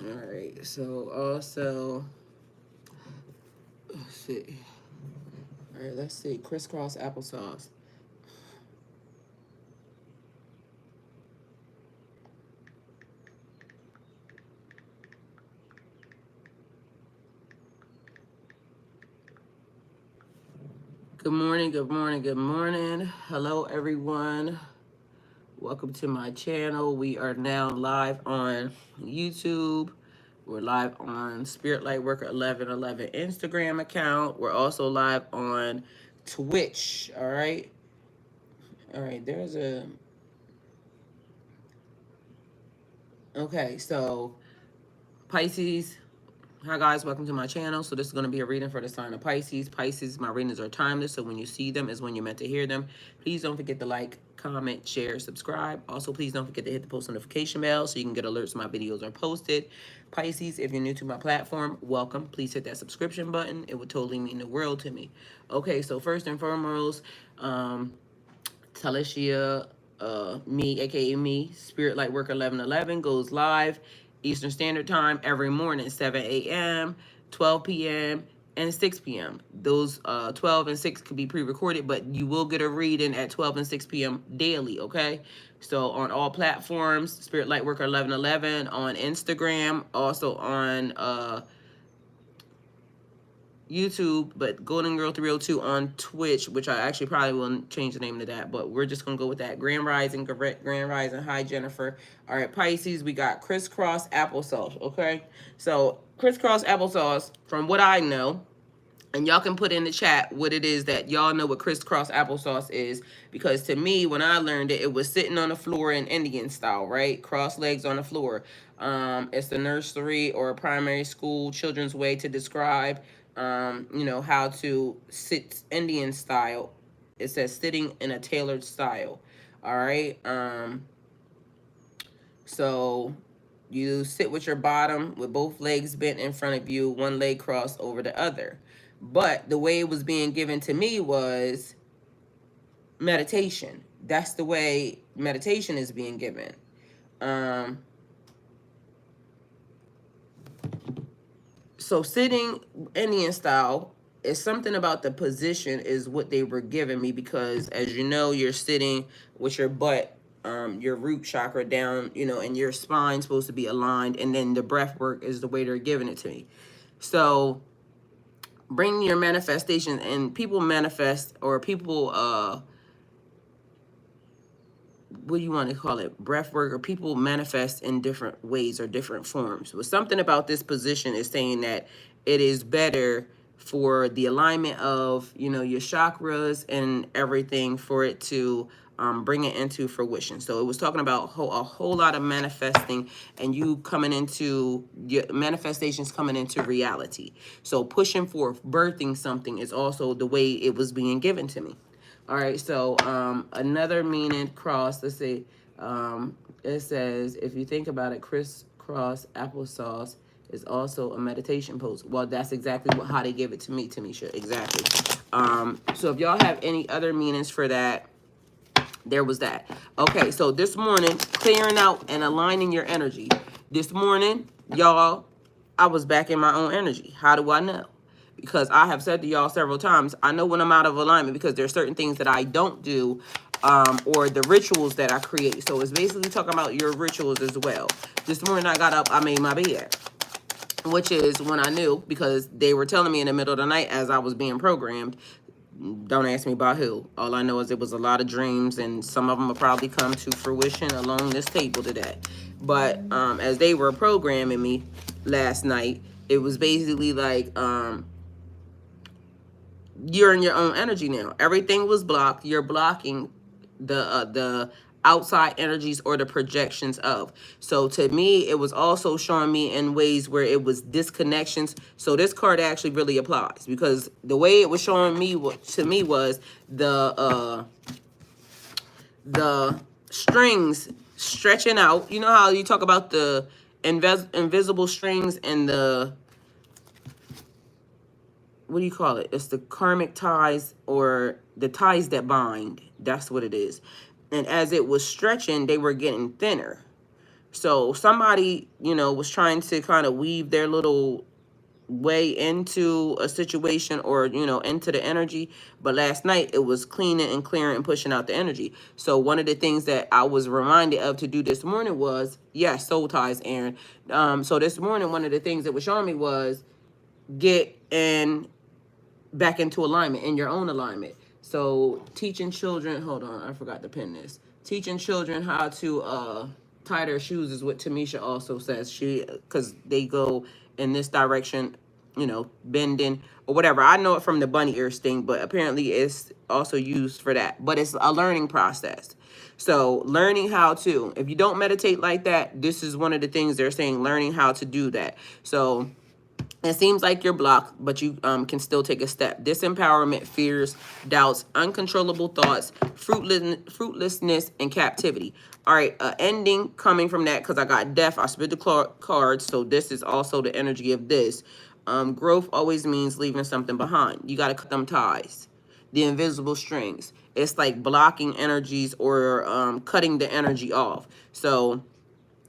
All right, so also, let's see. All right, let's see. Crisscross applesauce. Good morning, good morning, good morning. Hello, everyone. Welcome to my channel. We are now live on YouTube. We're live on Spirit Lightworker 1111 Instagram account. We're also live on Twitch. All right. All right. There's a. Okay. So, Pisces. Hi guys, welcome to my channel. So this is going to be a reading for the sign of Pisces. Pisces, my readings are timeless, so when you see them is when you're meant to hear them. Please don't forget to like, comment, share, subscribe. Also, please don't forget to hit the post notification bell so you can get alerts when my videos are posted. Pisces, if you're new to my platform, welcome. Please hit that subscription button. It would totally mean the world to me. Okay, so first and foremost, Talishia, me, aka me, Spirit Lightworker 1111 goes live Eastern Standard Time every morning, 7 a.m., 12 p.m., and 6 p.m. Those 12 and 6 could be pre-recorded, but you will get a reading at 12 and 6 p.m. daily, okay? So on all platforms, Spirit Lightworker 1111 on Instagram, also on YouTube, but Golden Girl 302 on Twitch, which I actually probably will change the name to that, but we're just gonna go with that. Grand Rising, Grand Rising. Hi, Jennifer. All right, Pisces, we got Crisscross Applesauce. Okay, so Crisscross Applesauce, from what I know, and y'all can put in the chat what it is that y'all know what crisscross applesauce is, because to me, when I learned it, it was sitting on the floor in Indian style, right? Cross legs on the floor. It's the nursery or primary school children's way to describe, how to sit Indian style. It says sitting in a tailored style. All right. So you sit with your bottom with both legs bent in front of you, one leg crossed over the other. But the way it was being given to me was meditation. That's the way meditation is being given. So sitting Indian style is something about the position is what they were giving me, because as you know, you're sitting with your butt, your root chakra down, and your spine's supposed to be aligned, and then the breath work is the way they're giving it to me. So bring your manifestation, and people manifest, or people what do you want to call it, breath work, or people manifest in different ways or different forms. But something about this position is saying that it is better for the alignment of your chakras and everything, for it to bring it into fruition. So it was talking about a whole lot of manifesting, and you coming into your manifestations, coming into reality. So pushing forth, birthing something is also the way it was being given to me. All right, so another meaning, cross, let's see. It says, if you think about it, crisscross applesauce is also a meditation pose. Well, that's exactly how they give it to me, Tamisha. Exactly. So if y'all have any other meanings for that, there was that. Okay, so this morning, clearing out and aligning your energy. This morning, y'all, I was back in my own energy. How do I know? Because I have said to y'all several times, I know when I'm out of alignment, because there are certain things that I don't do, or the rituals that I create. So it's basically talking about your rituals as well. This morning I got up, I made my bed, which is when I knew, because they were telling me in the middle of the night as I was being programmed. Don't ask me about who. All I know is it was a lot of dreams, and some of them will probably come to fruition along this table today. But as they were programming me last night, it was basically like, you're in your own energy now. Everything was blocked. You're blocking the outside energies or the projections of. So to me, it was also showing me in ways where it was disconnections. So this card actually really applies, because the way it was showing me to me was the strings stretching out. You know how you talk about the invisible strings and the, what do you call it? It's the karmic ties, or the ties that bind. That's what it is. And as it was stretching, they were getting thinner. So somebody, you know, was trying to kind of weave their little way into a situation, or, you know, into the energy. But last night it was cleaning and clearing and pushing out the energy. So one of the things that I was reminded of to do this morning was, yes, soul ties, Aaron. So this morning, one of the things that was showing me was get in back into alignment, in your own alignment. So teaching children, hold on, I forgot to pin this. Teaching children how to tie their shoes is what Tamisha also says. She, because they go in this direction, you know, bending or whatever. I know it from the bunny ears thing, but apparently it's also used for that. But it's a learning process. So learning how to, if you don't meditate like that, this is one of the things they're saying, learning how to do that. So it seems like you're blocked, but you can still take a step. Disempowerment, fears, doubts, uncontrollable thoughts, fruitlessness, and captivity. All right, ending coming from that, because I got death. I split the cards, so this is also the energy of this. Growth always means leaving something behind. You got to cut them ties. The invisible strings. It's like blocking energies, or cutting the energy off. So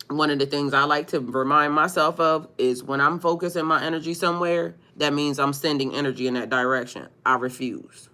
one of the things I like to remind myself of is when I'm focusing my energy somewhere, that means I'm sending energy in that direction. I refuse.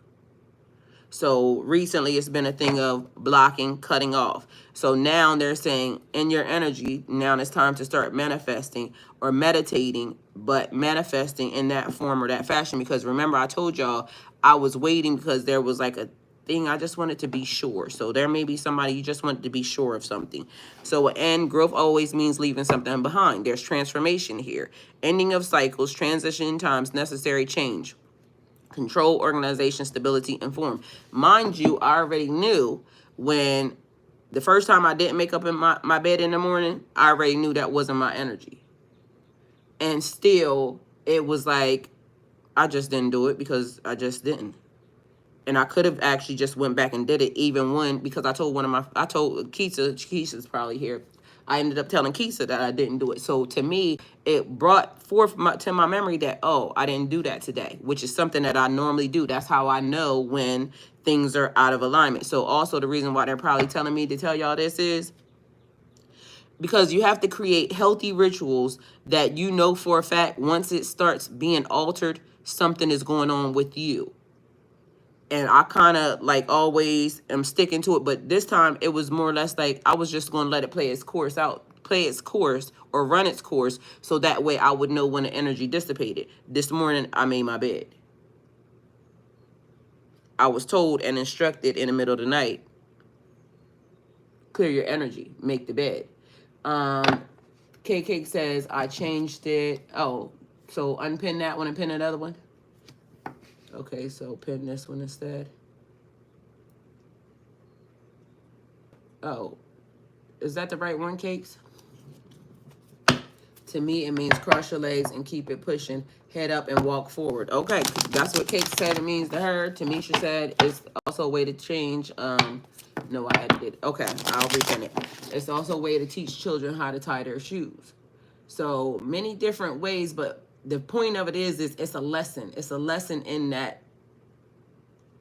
So recently it's been a thing of blocking, cutting off. So now they're saying in your energy, now it's time to start manifesting or meditating, but manifesting in that form or that fashion. Because remember, I told y'all I was waiting because there was like a thing I just wanted to be sure. So there may be somebody you just wanted to be sure of something. So and growth always means leaving something behind. There's transformation here. Ending of cycles, transition times, necessary change. Control, organization, stability, and form. Mind you, I already knew when the first time I didn't make up in my bed in the morning, I already knew that wasn't my energy. And still, it was like, I just didn't do it because I just didn't. And I could have actually just went back and did it, even when, because I told Keisha's probably here. I ended up telling Keisha that I didn't do it. So to me, it brought forth to my memory that, oh, I didn't do that today, which is something that I normally do. That's how I know when things are out of alignment. So also the reason why they're probably telling me to tell y'all this is because you have to create healthy rituals that you know for a fact once it starts being altered, something is going on with you. And I kind of like always am sticking to it. But this time it was more or less like I was just going to let it play its course or run its course. So that way I would know when the energy dissipated. This morning I made my bed. I was told and instructed in the middle of the night, clear your energy, make the bed. K-Cake says I changed it. Oh, so unpin that one and pin another one. Okay, so pin this one instead. Oh, is that the right one, Cakes? To me, it means cross your legs and keep it pushing, head up and walk forward. Okay, that's what Cakes said it means to her. Tamisha said it's also a way to change. No, I edited it. Okay, I'll repin it. It's also a way to teach children how to tie their shoes. So many different ways, but the point of it is it's a lesson. It's a lesson in that.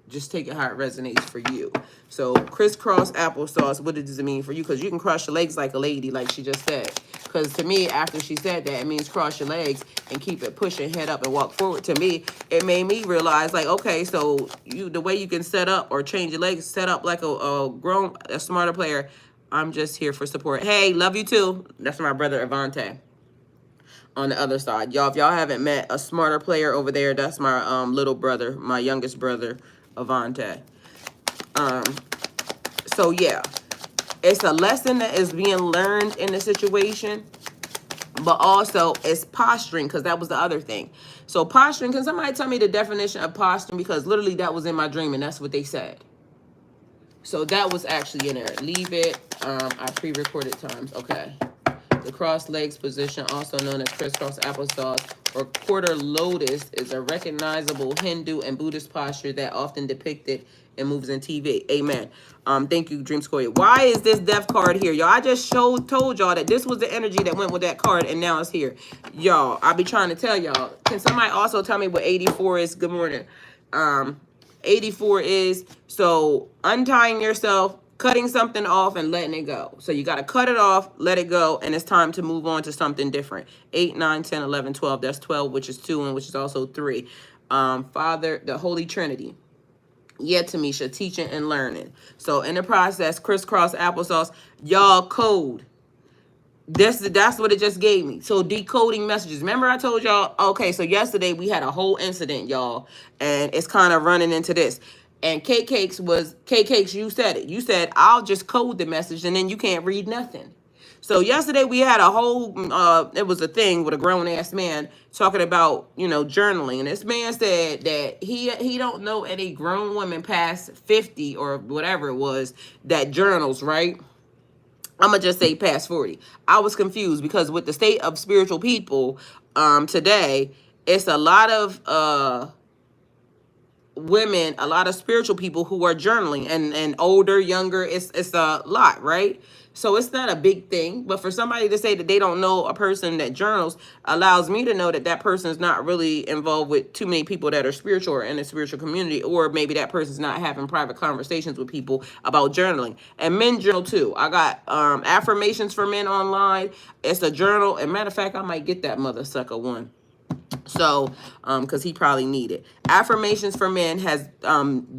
Just take it how it resonates for you. So crisscross applesauce, what does it mean for you? Because you can cross your legs like a lady, like she just said. Because to me, after she said that, it means cross your legs and keep it pushing, head up and walk forward. To me, it made me realize, like, okay, so the way you can set up or change your legs, set up like a smarter player. I'm just here for support. Hey, love you too. That's my brother Avante on the other side. Y'all, if y'all haven't met a smarter player over there, that's my little brother, my youngest brother, Avante. So yeah, it's a lesson that is being learned in the situation, but also it's posturing, because that was the other thing. So posturing, can somebody tell me the definition of posturing? Because literally that was in my dream and that's what they said. So that was actually in there. Leave it. I pre-recorded times. Okay. The cross legs position, also known as crisscross applesauce or quarter lotus, is a recognizable Hindu and Buddhist posture that often depicted in movies and TV. Amen. Thank you, Dream Square. Why is this death card here, y'all? I just told y'all that this was the energy that went with that card, and now it's here. Y'all, I be trying to tell y'all. Can somebody also tell me what 84 is? Good morning. 84 is, so untying yourself cutting something off and letting it go. So you got to cut it off, let it go, and it's time to move on to something different. 8, 9, 10, 11, 12. That's 12, which is 2, and which is also 3. Father, the Holy Trinity. Yeah, Tamisha, teaching and learning. So in the process, crisscross applesauce, y'all code. That's what it just gave me. So decoding messages. Remember I told y'all, okay, so yesterday we had a whole incident, y'all, and it's kind of running into this. And Cakes, you said it. You said, I'll just code the message and then you can't read nothing. So yesterday we had a whole it was a thing with a grown ass man talking about, journaling. And this man said that he don't know any grown woman past 50 or whatever it was that journals, right? I'm gonna just say past 40. I was confused because with the state of spiritual people today, it's a lot of women, a lot of spiritual people who are journaling, and older, younger, it's a lot, right? So it's not a big thing, but for somebody to say that they don't know a person that journals allows me to know that that person is not really involved with too many people that are spiritual or in the spiritual community, or maybe that person's not having private conversations with people about journaling. And men journal too. I got affirmations for men online. It's a journal, and matter of fact, I might get that mother sucker one. So, because he probably need it. Affirmations for Men has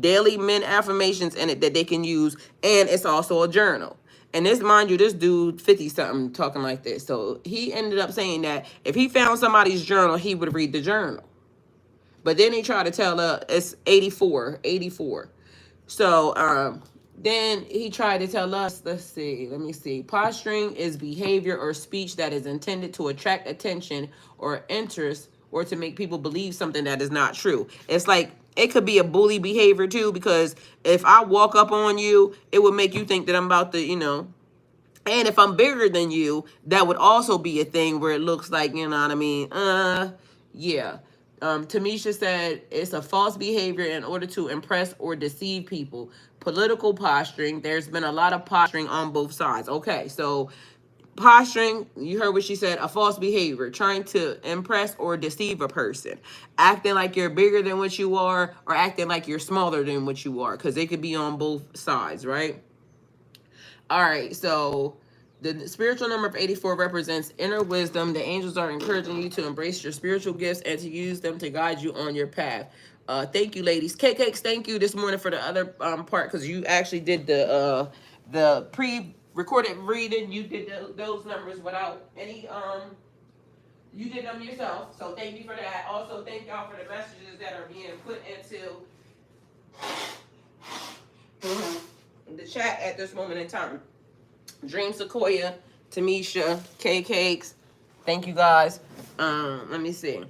daily men affirmations in it that they can use, and it's also a journal. And this, mind you, this dude 50 something talking like this. So he ended up saying that if he found somebody's journal, he would read the journal. But then he tried to tell it's 84. So then he tried to tell us, let me see. Posturing is behavior or speech that is intended to attract attention or interest, or to make people believe something that is not true. It's like, it could be a bully behavior too, because if I walk up on you, it would make you think that I'm about to, and if I'm bigger than you, that would also be a thing where it looks like, you know what I mean? Yeah. Tamisha said it's a false behavior in order to impress or deceive people. Political posturing. There's been a lot of posturing on both sides. Okay, so posturing, you heard what she said, a false behavior, trying to impress or deceive a person, acting like you're bigger than what you are, or acting like you're smaller than what you are, because they could be on both sides, right? All right, so the spiritual number of 84 represents inner wisdom. The angels are encouraging you to embrace your spiritual gifts and to use them to guide you on your path. Thank you, ladies. Cakes, thank you this morning for the other part, because you actually did the pre-recorded reading. You did those numbers without any you did them yourself. So thank you for that. Also, thank y'all for the messages that are being put into the chat at this moment in time. Dream Sequoia, Tamisha, Cakes, thank you guys. Let me see.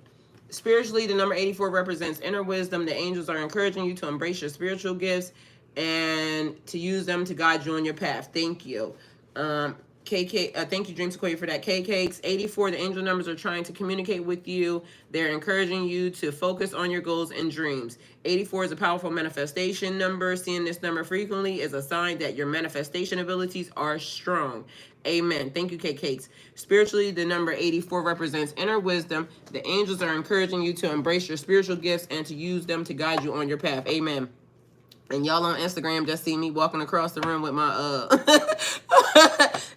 Spiritually, the number 84 represents inner wisdom. The angels are encouraging you to embrace your spiritual gifts and to use them to guide you on your path. Thank you. Thank you, Dream Sequoia, for that. Cakes, 84, the angel numbers are trying to communicate with you. They're encouraging you to focus on your goals and dreams. 84 is a powerful manifestation number. Seeing this number frequently is a sign that your manifestation abilities are strong. Amen. Thank you, Cakes. Spiritually, the number 84 represents inner wisdom. The angels are encouraging you to embrace your spiritual gifts and to use them to guide you on your path. Amen. And y'all on Instagram just see me walking across the room with my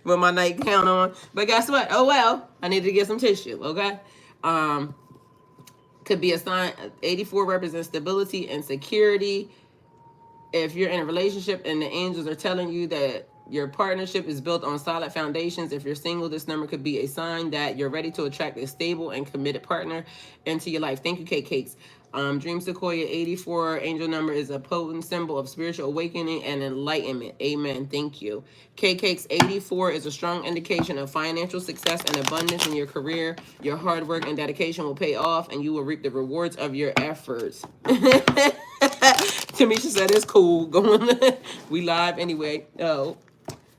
with my nightgown on. But guess what? Oh well, I need to get some tissue, okay? Could be a sign. 84 represents stability and security. If you're in a relationship and the angels are telling you that your partnership is built on solid foundations. If you're single, this number could be a sign that you're ready to attract a stable and committed partner into your life. Thank you, Cakes. Dream Sequoia 84 angel number is a potent symbol of spiritual awakening and enlightenment. Amen. Thank you. Cakes 84 is a strong indication of financial success and abundance in your career. Your hard work and dedication will pay off, and you will reap the rewards of your efforts. Tamisha said it's cool. Going. We live anyway. Oh,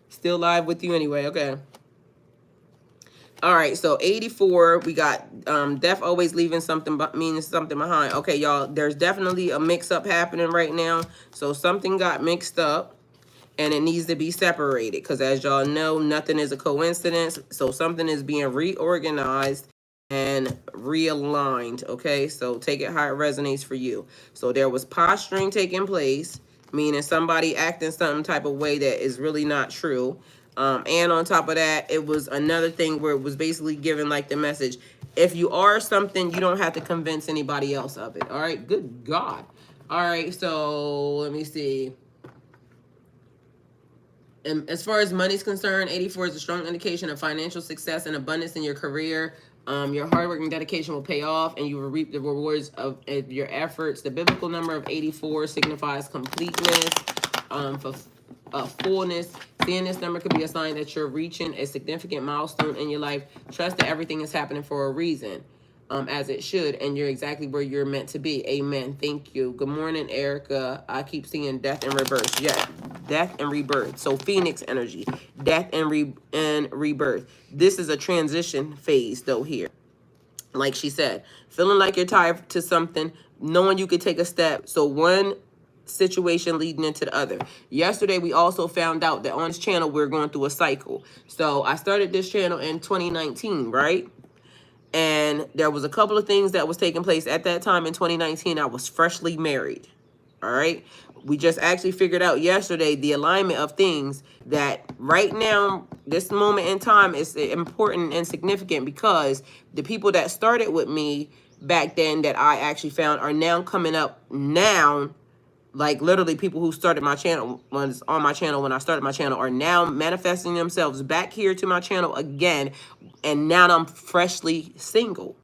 still live with you anyway. Okay. All right, so 84, we got death always leaving something, meaning something behind. Okay, y'all, there's definitely a mix-up happening right now. So something got mixed up, and it needs to be separated. Because as y'all know, nothing is a coincidence. So something is being reorganized and realigned, okay? So take it how it resonates for you. So there was posturing taking place. meaning somebody acting some type of way that is really not true. And on top of that, it was another thing where it was basically giving like the message, if you are something, you don't have to convince anybody else of it. All right, good God. All right, so let me see. And as far as money's concerned, 84 is a strong indication of financial success and abundance in your career. Your hard work and dedication will pay off, and you will reap the rewards of your efforts. The biblical number of 84 signifies completeness, for fullness. Seeing this number could be a sign that you're reaching a significant milestone in your life. Trust that everything is happening for a reason. As it should, and you're exactly where you're meant to be. Amen. Thank you. Good morning, Erica. I keep seeing death and rebirth. Yeah, death and rebirth. So Phoenix energy, death and rebirth. This is a transition phase, though. Here, like she said, feeling like you're tied to something, knowing you could take a step. So one situation leading into the other. Yesterday, we also found out that on this channel we're going through a cycle. So I started this channel in 2019, right? And there was a couple of things that was taking place at that time in 2019. I was freshly married. All right. We just actually figured out yesterday the alignment of things that right now, this moment in time is important and significant because the people that started with me back then that I actually found are now coming up now. Like literally people who started my channel, was on my channel when I started my channel, are now manifesting themselves back here to my channel again. And now I'm freshly single.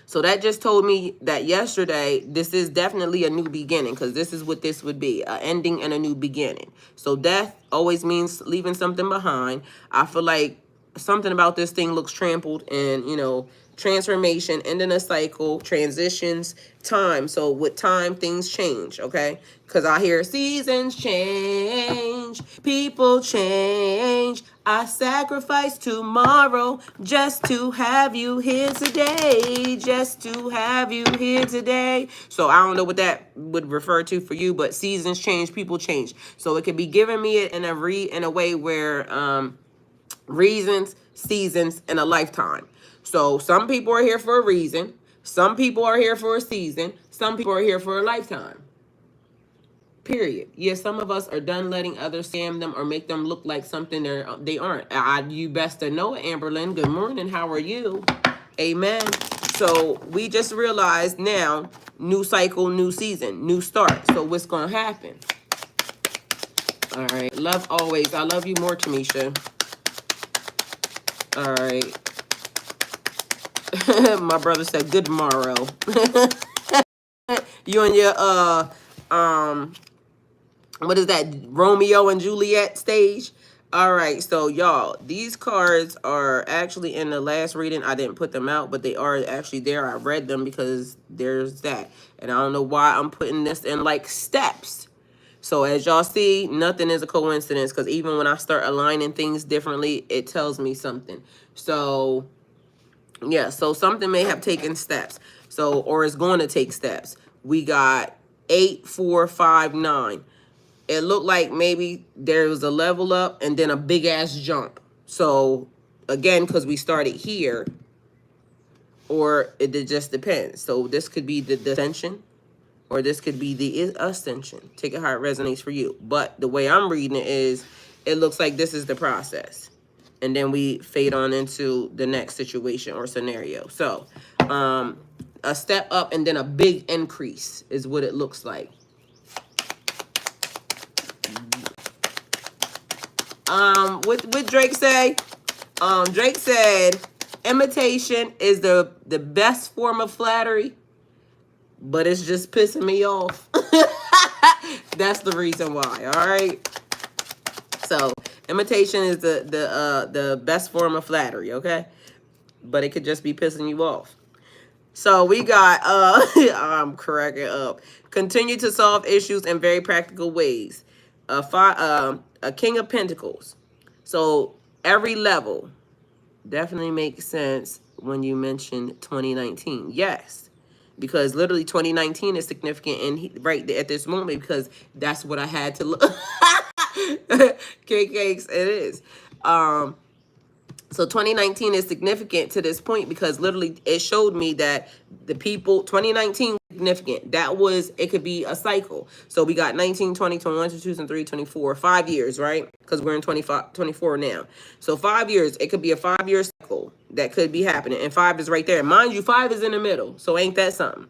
So that just told me that yesterday, this is definitely a new beginning, because this is what this would be, an ending and a new beginning. So death always means leaving something behind. I feel like something about this thing looks trampled, and, you know, transformation, ending a cycle, transitions, time. So with time, things change, okay? Because I hear seasons change, people change. I sacrifice tomorrow just to have you here today, just to have you here today. So I don't know what that would refer to for you, but seasons change, people change. So it could be giving me it in a way where reasons, seasons, and a lifetime. So some people are here for a reason. Some people are here for a season. Some people are here for a lifetime. Period. Yeah, some of us are done letting others scam them or make them look like something they aren't. You best to know it, Amberlyn. Good morning. How are you? Amen. So we just realized now, new cycle, new season, new start. So what's going to happen? All right. Love always. I love you more, Tamisha. All right. My brother said good morrow. You and your what is that, Romeo and Juliet stage? All right, so y'all, these cards are actually in the last reading. I didn't put them out, but they are actually there. I read them because there's that. And I don't know why I'm putting this in like steps. So as y'all see, nothing is a coincidence, because even when I start aligning things differently, it tells me something. So yeah, so something may have taken steps. So, or is going to take steps. We got 8, 4, 5, 9. It looked like maybe there was a level up and then a big ass jump. So again, because we started here, or it just depends. So this could be the descension, or this could be the ascension. Take it how it resonates for you. But the way I'm reading it is, it looks like this is the process. And then we fade on into the next situation or scenario. So a step up and then a big increase is what it looks like. What Drake say? Drake said, imitation is the best form of flattery, but it's just pissing me off. That's the reason why. All right. So imitation is the best form of flattery, okay? But it could just be pissing you off. So we got I'm cracking up. Continue to solve issues in very practical ways. A King of Pentacles. So every level definitely makes sense when you mention 2019. Yes. Because literally 2019 is significant right at this moment, because that's what I had to look. Cakes, it is. So 2019 is significant to this point because literally it showed me that the people, 2019 significant. That was, it could be a cycle. So we got 19, 20, 21, 22, 23, 24, 5 years, right? Because we're in 25, 24 now. So 5 years, it could be a 5-year cycle that could be happening. And 5 is right there. Mind you, 5 is in the middle. So ain't that something?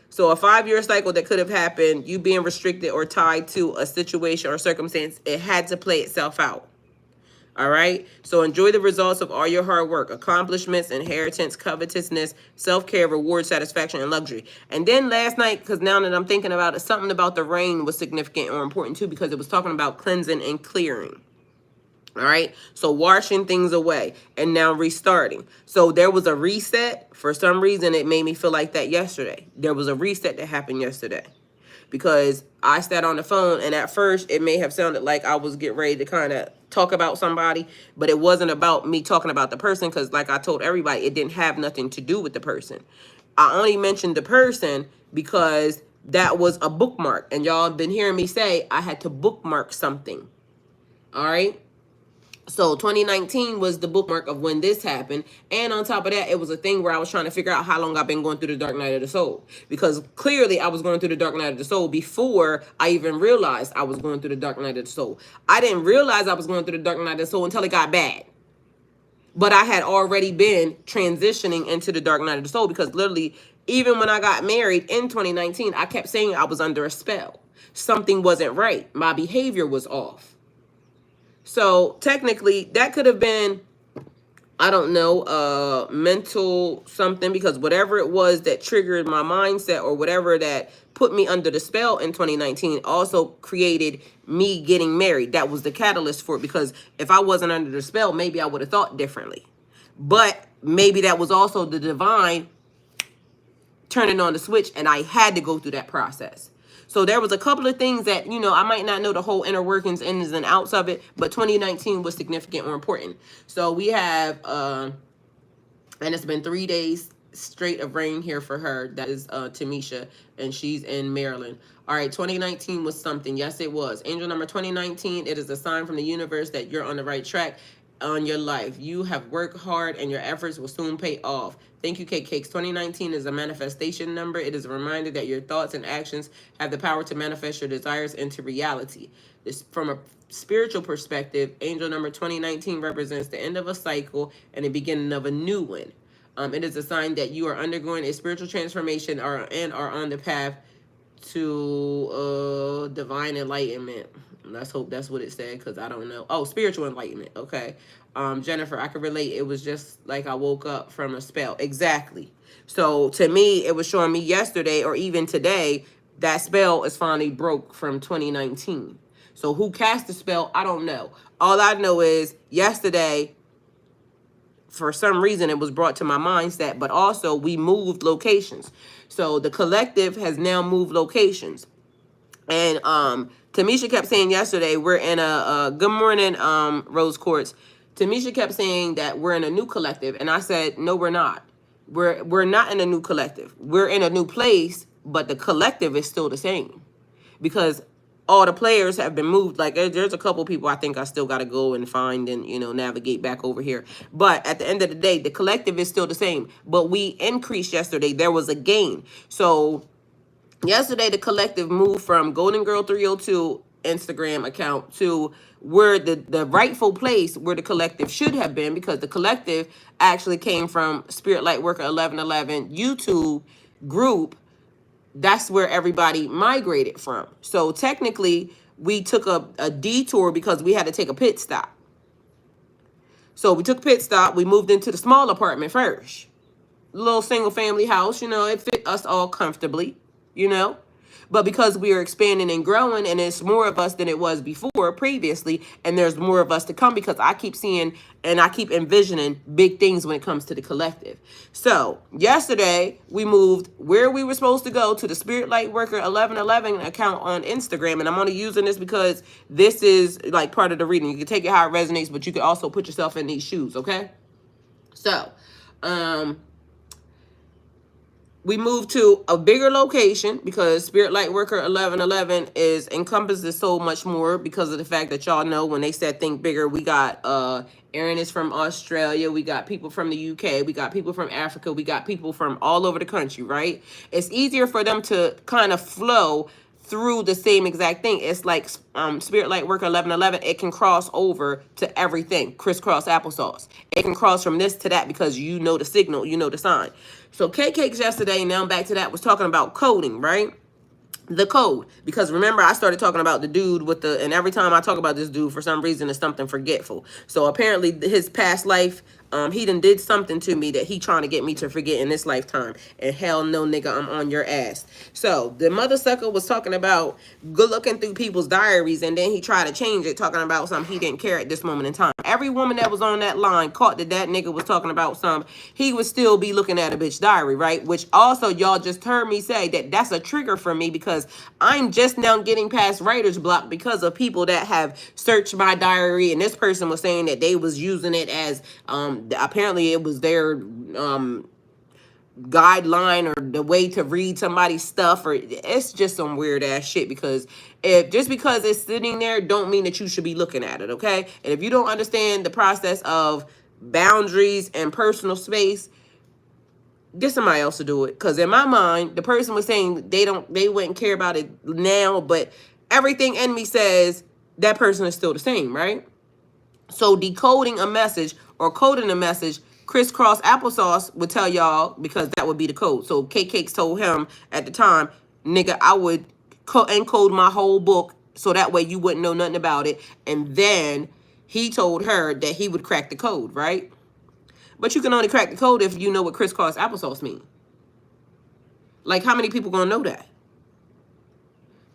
So a 5-year cycle that could have happened, you being restricted or tied to a situation or circumstance, it had to play itself out. All right. So enjoy the results of all your hard work, accomplishments, inheritance, covetousness, self-care, reward, satisfaction, and luxury. And then last night, because now that I'm thinking about it, something about the rain was significant or important too, because it was talking about cleansing and clearing. All right. So washing things away and now restarting. So there was a reset. For some reason, it made me feel like that yesterday. There was a reset that happened yesterday. Because I sat on the phone and at first it may have sounded like I was getting ready to kind of talk about somebody, but it wasn't about me talking about the person because like I told everybody, it didn't have nothing to do with the person. I only mentioned the person because that was a bookmark and y'all have been hearing me say I had to bookmark something. All right. So 2019 was the bookmark of when this happened. And on top of that, it was a thing where I was trying to figure out how long I've been going through the dark night of the soul. Because clearly I was going through the dark night of the soul before I even realized I was going through the dark night of the soul. I didn't realize I was going through the dark night of the soul until it got bad. But I had already been transitioning into the dark night of the soul because literally, even when I got married in 2019, I kept saying I was under a spell. Something wasn't right. My behavior was off. So technically that could have been, I don't know, mental something, because whatever it was that triggered my mindset or whatever that put me under the spell in 2019 also created me getting married. That was the catalyst for it, because if I wasn't under the spell, maybe I would have thought differently. But maybe that was also the divine turning on the switch and I had to go through that process. So there was a couple of things that, you know, I might not know the whole inner workings, ins and outs of it, but 2019 was significant or important. So we have, and it's been 3 days straight of rain here for her. That is Tamisha, and she's in Maryland. All right, 2019 was something. Yes, it was. Angel number 2019, it is a sign from the universe that you're on the right track on your life. You have worked hard and your efforts will soon pay off. Thank you, Cake Cakes. 2019 is a manifestation number. It is a reminder that your thoughts and actions have the power to manifest your desires into reality. This, from a spiritual perspective, angel number 2019 represents the end of a cycle and the beginning of a new one. It is a sign that you are undergoing a spiritual transformation and are on the path to divine enlightenment. Let's hope that's what it said, because I don't know. Oh, spiritual enlightenment. Okay. Jennifer, I can relate. It was just like I woke up from a spell. Exactly. So to me, it was showing me yesterday or even today that spell is finally broke from 2019. So who cast the spell? I don't know. All I know is yesterday, for some reason, it was brought to my mindset, but also we moved locations. So the collective has now moved locations. And Tamisha kept saying yesterday, we're in a good morning, Rose Quartz. Tamisha kept saying that we're in a new collective. And I said, no, we're not. We're not in a new collective. We're in a new place, but the collective is still the same. Because all the players have been moved. Like there's a couple people I think I still got to go and find and, you know, navigate back over here. But at the end of the day, the collective is still the same. But we increased yesterday. There was a gain. So yesterday, the collective moved from Golden Girl 302 Instagram account to where the rightful place where the collective should have been, because the collective actually came from Spirit Light Worker 1111 YouTube group. That's where everybody migrated from. So technically, we took a detour because we had to take a pit stop. So we took a pit stop. We moved into the small apartment first. Little single family house, you know, it fit us all comfortably, you know. But because we are expanding and growing, and it's more of us than it was before previously, and there's more of us to come, because I keep seeing and I keep envisioning big things when it comes to the collective. So yesterday we moved where we were supposed to go to the Spirit Light Worker 1111 account on Instagram. And I'm only using this because this is like part of the reading. You can take it how it resonates, but you can also put yourself in these shoes. Okay. So, we moved to a bigger location because Spirit Light Worker 1111 is encompasses so much more because of the fact that y'all know when they said think bigger, we got Aaron is from Australia, we got people from the UK, we got people from Africa, we got people from all over the country, right? It's easier for them to kind of flow through the same exact thing. It's like Spirit Light Worker 1111. It can cross over to everything. Crisscross applesauce. It can cross from this to that because you know the signal, you know the sign. So Cakes yesterday, now back to that, was talking about coding, right? The code, because remember I started talking about the dude with the, and every time I talk about this dude for some reason it's something forgetful. So apparently his past life, he done did something to me that he trying to get me to forget in this lifetime, and hell no nigga, I'm on your ass. So the mother sucker was talking about good looking through people's diaries, and then he tried to change it talking about something he didn't care at this moment in time. Every woman that was on that line caught that nigga was talking about something, he would still be looking at a bitch diary, right? Which also y'all just heard me say that that's a trigger for me because I'm just now getting past writer's block because of people that have searched my diary, and this person was saying that they was using it as apparently it was their guideline or the way to read somebody's stuff, or it's just some weird ass shit. Because if just because it's sitting there don't mean that you should be looking at it, okay? And if you don't understand the process of boundaries and personal space, get somebody else to do it. Because in my mind, the person was saying they wouldn't care about it now, but everything in me says that person is still the same, right? So decoding a message or coding a message, Crisscross Applesauce would tell y'all, because that would be the code. So Cakes told him at the time, nigga, I would encode my whole book so that way you wouldn't know nothing about it. And then he told her that he would crack the code, right? But you can only crack the code if you know what Crisscross Applesauce means. Like, how many people gonna know that?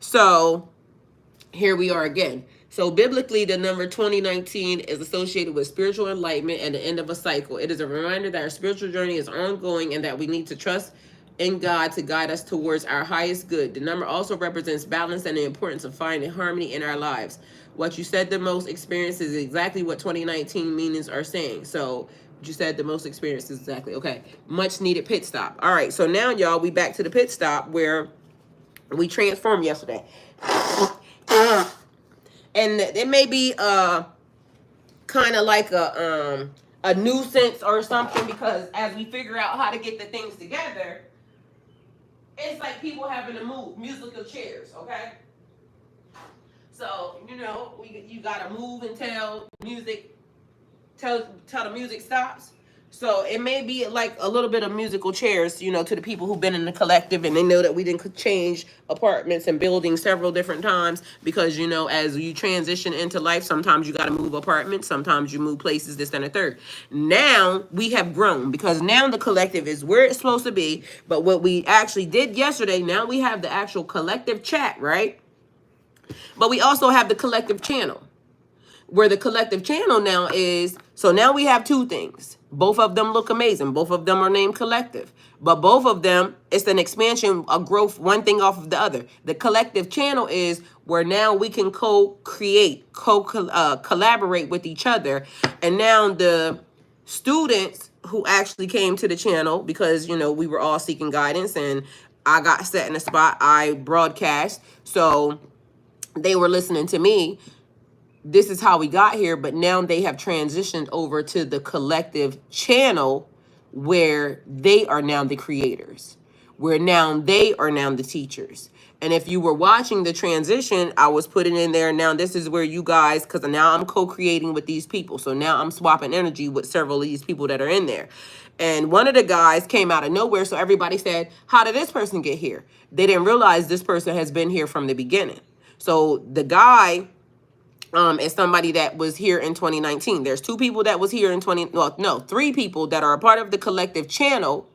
So here we are again. So biblically, the number 2019 is associated with spiritual enlightenment and the end of a cycle. It is a reminder that our spiritual journey is ongoing and that we need to trust in God to guide us towards our highest good. The number also represents balance and the importance of finding harmony in our lives. What you said the most experience is exactly what 2019 meanings are saying. So what you said the most experience is exactly. Okay. Much needed pit stop. All right. So now, y'all, we back to the pit stop where we transformed yesterday. And it may be kind of like a nuisance or something, because as we figure out how to get the things together, it's like people having to move musical chairs, okay? So, you know, you got to move until music, till the music stops. So it may be like a little bit of musical chairs, you know, to the people who've been in the collective, and they know that we didn't change apartments and buildings several different times because, you know, as you transition into life, sometimes you got to move apartments, sometimes you move places, this and the third. Now we have grown because now the collective is where it's supposed to be. But what we actually did yesterday, now we have the actual collective chat, right? But we also have the collective channel, where the collective channel now is, so now we have two things. Both of them look amazing. Both of them are named collective. But both of them, it's an expansion, a growth, one thing off of the other. The collective channel is where now we can co-create, collaborate with each other. And now the students who actually came to the channel, because, you know, we were all seeking guidance and I got set in a spot, I broadcast. So they were listening to me. This is how we got here, but now they have transitioned over to the collective channel where they are now the creators, where now they are now the teachers. And if you were watching the transition, I was putting in there, now this is where you guys, because now I'm co-creating with these people. So now I'm swapping energy with several of these people that are in there. And one of the guys came out of nowhere. So everybody said, how did this person get here? They didn't realize this person has been here from the beginning. So the guy is somebody that was here in 2019. There's two people that was here in 3 people that are a part of the collective channel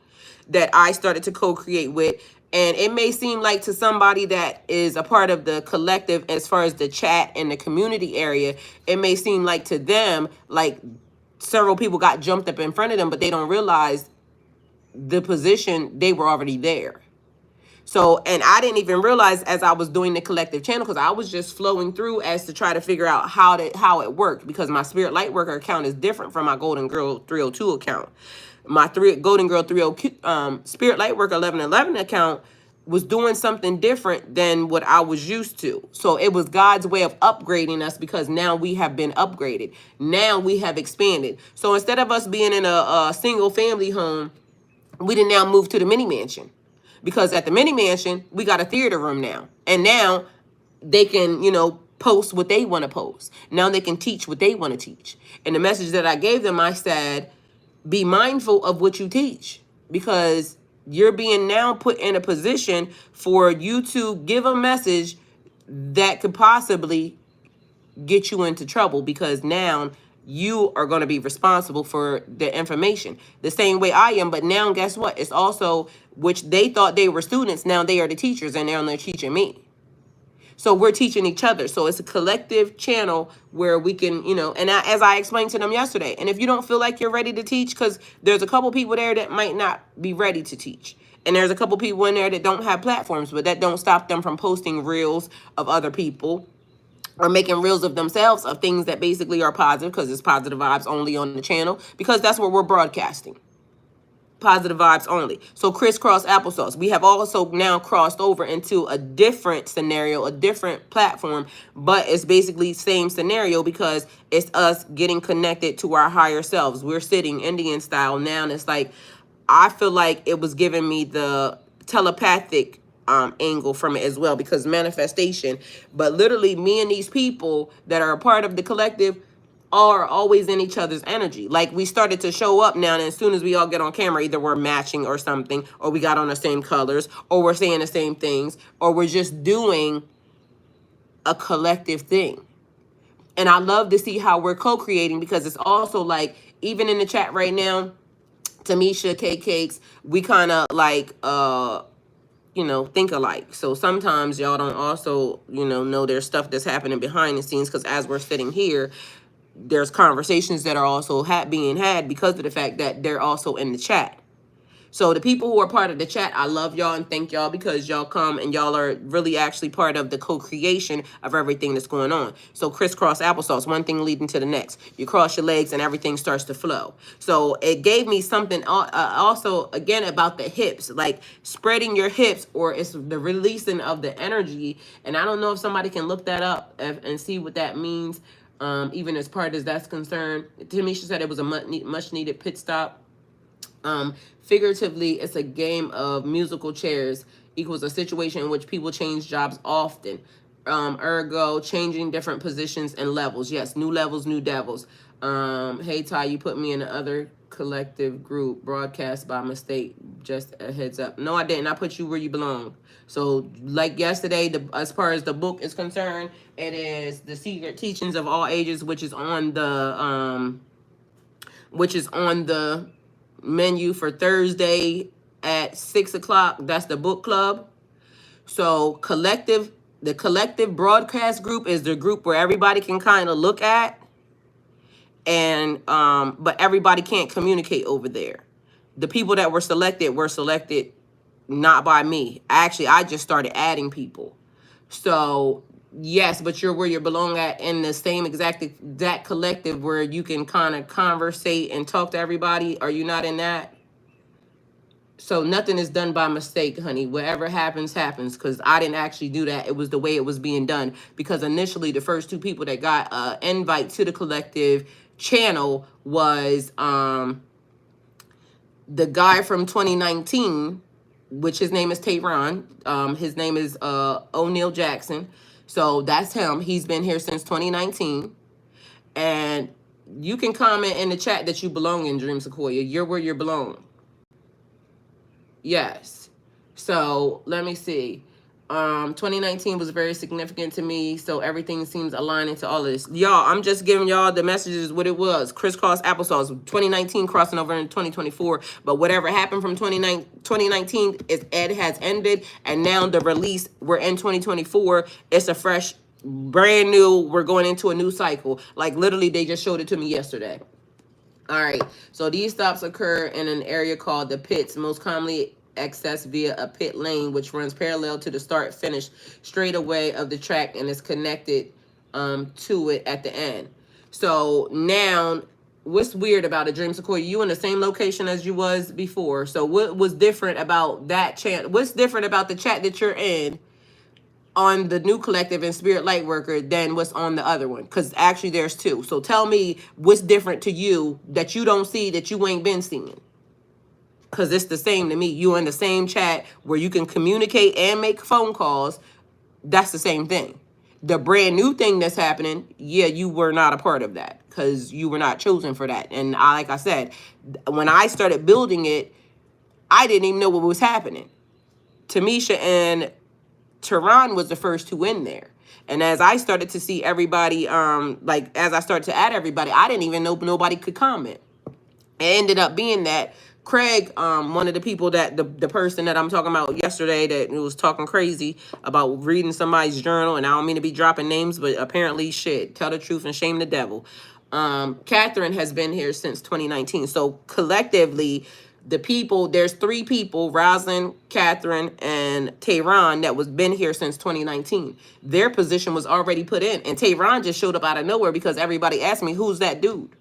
that I started to co-create with. And it may seem like to somebody that is a part of the collective, as far as the chat and the community area, it may seem like to them, like several people got jumped up in front of them, but they don't realize the position, they were already there. So, and I didn't even realize as I was doing the collective channel, because I was just flowing through as to try to figure out how it worked, because my Spirit Lightworker account is different from my Golden Girl 302 account. My Golden Girl 30 Spirit Lightworker 1111 account was doing something different than what I was used to. So it was God's way of upgrading us, because now we have been upgraded. Now we have expanded. So instead of us being in a single family home, we did now move to the mini mansion. Because at the mini mansion, we got a theater room now. And now they can, post what they want to post. Now they can teach what they want to teach. And the message that I gave them, I said, be mindful of what you teach, because you're being now put in a position for you to give a message that could possibly get you into trouble, because now you are going to be responsible for the information the same way I am. But now guess what? It's also, which they thought they were students, now they are the teachers, and now they're teaching me. So we're teaching each other. So it's a collective channel where we can, and as I explained to them yesterday, and if you don't feel like you're ready to teach, because there's a couple people there that might not be ready to teach. And there's a couple people in there that don't have platforms, but that don't stop them from posting reels of other people or making reels of themselves of things that basically are positive, because it's positive vibes only on the channel, because that's what we're broadcasting. Positive vibes only. So crisscross applesauce. We have also now crossed over into a different scenario, a different platform, but it's basically same scenario, because it's us getting connected to our higher selves. We're sitting Indian style now, and it's like, I feel like it was giving me the telepathic angle from it as well, because manifestation. But literally, me and these people that are a part of the collective are always in each other's energy. Like, we started to show up now, and as soon as we all get on camera, either we're matching or something, or we got on the same colors, or we're saying the same things, or we're just doing a collective thing. And I love to see how we're co-creating, because it's also like, even in the chat right now, Tamisha, Cake Cakes, we kind of like think alike. So sometimes y'all don't also know there's stuff that's happening behind the scenes, because as we're sitting here, there's conversations that are also being had because of the fact that they're also in the chat. So the people who are part of the chat, I love y'all and thank y'all, because y'all come and y'all are really actually part of the co-creation of everything that's going on. So crisscross applesauce, one thing leading to the next. You cross your legs and everything starts to flow. So it gave me something also, again, about the hips, like spreading your hips, or it's the releasing of the energy. And I don't know if somebody can look that up and see what that means. Even as part as that's concerned. Tamisha said it was a much needed pit stop. Figuratively, it's a game of musical chairs equals a situation in which people change jobs often. Ergo, changing different positions and levels. Yes, new levels, new devils. Hey, Ty, you put me in the other collective group broadcast by mistake. Just a heads up. No, I didn't. I put you where you belong. So, like yesterday, as far as the book is concerned, it is The Secret Teachings of All Ages, which is on the menu for Thursday at 6 o'clock. That's the book club. So the collective broadcast group is the group where everybody can kind of look at, and but everybody can't communicate over there. The people that were selected not by me. Actually, I just started adding people. So yes, but you're where you belong at, in the same that collective where you can kind of conversate and talk to everybody. Are you not in that? So nothing is done by mistake, honey. Whatever happens, happens, because I didn't actually do that. It was the way it was being done, because initially the first two people that got an invite to the collective channel was the guy from 2019, which his name is Tayron. His name is O'Neal Jackson. So that's him. He's been here since 2019. And you can comment in the chat that you belong in Dream Sequoia. You're where you belong. Yes. So let me see. 2019 was very significant to me, so everything seems aligning to all of this. Y'all, I'm just giving y'all the messages what it was. Crisscross applesauce. 2019 crossing over in 2024. But whatever happened from 2019, it has ended, and now the release, we're in 2024. It's a fresh, brand new, we're going into a new cycle. Like, literally, they just showed it to me yesterday. All right, so these stops occur in an area called the pits, most commonly accessed via a pit lane, which runs parallel to the start-finish straightaway of the track and is connected to it at the end. So now, what's weird about a Dream Sequoia? You in the same location as you was before. So what was different about that chat? What's different about the chat that you're in on the new collective and Spirit Lightworker than what's on the other one? Because actually there's two. So tell me what's different to you that you don't see that you ain't been seeing. Because it's the same to me. You in the same chat where you can communicate and make phone calls. That's the same thing. The brand new thing that's happening, yeah, you were not a part of that because you were not chosen for that. And like I said, when I started building it, I didn't even know what was happening. Tamisha and Tehran was the first two in there. And as I started to see everybody, as I started to add everybody, I didn't even know nobody could comment. It ended up being that Craig, one of the people that the person that I'm talking about yesterday that was talking crazy about reading somebody's journal, and I don't mean to be dropping names, but apparently shit, tell the truth and shame the devil. Catherine has been here since 2019. So collectively, the people, there's three people, Roslyn, Catherine, and Tehran, that was been here since 2019. Their position was already put in, and Tehran just showed up out of nowhere because everybody asked me, who's that dude?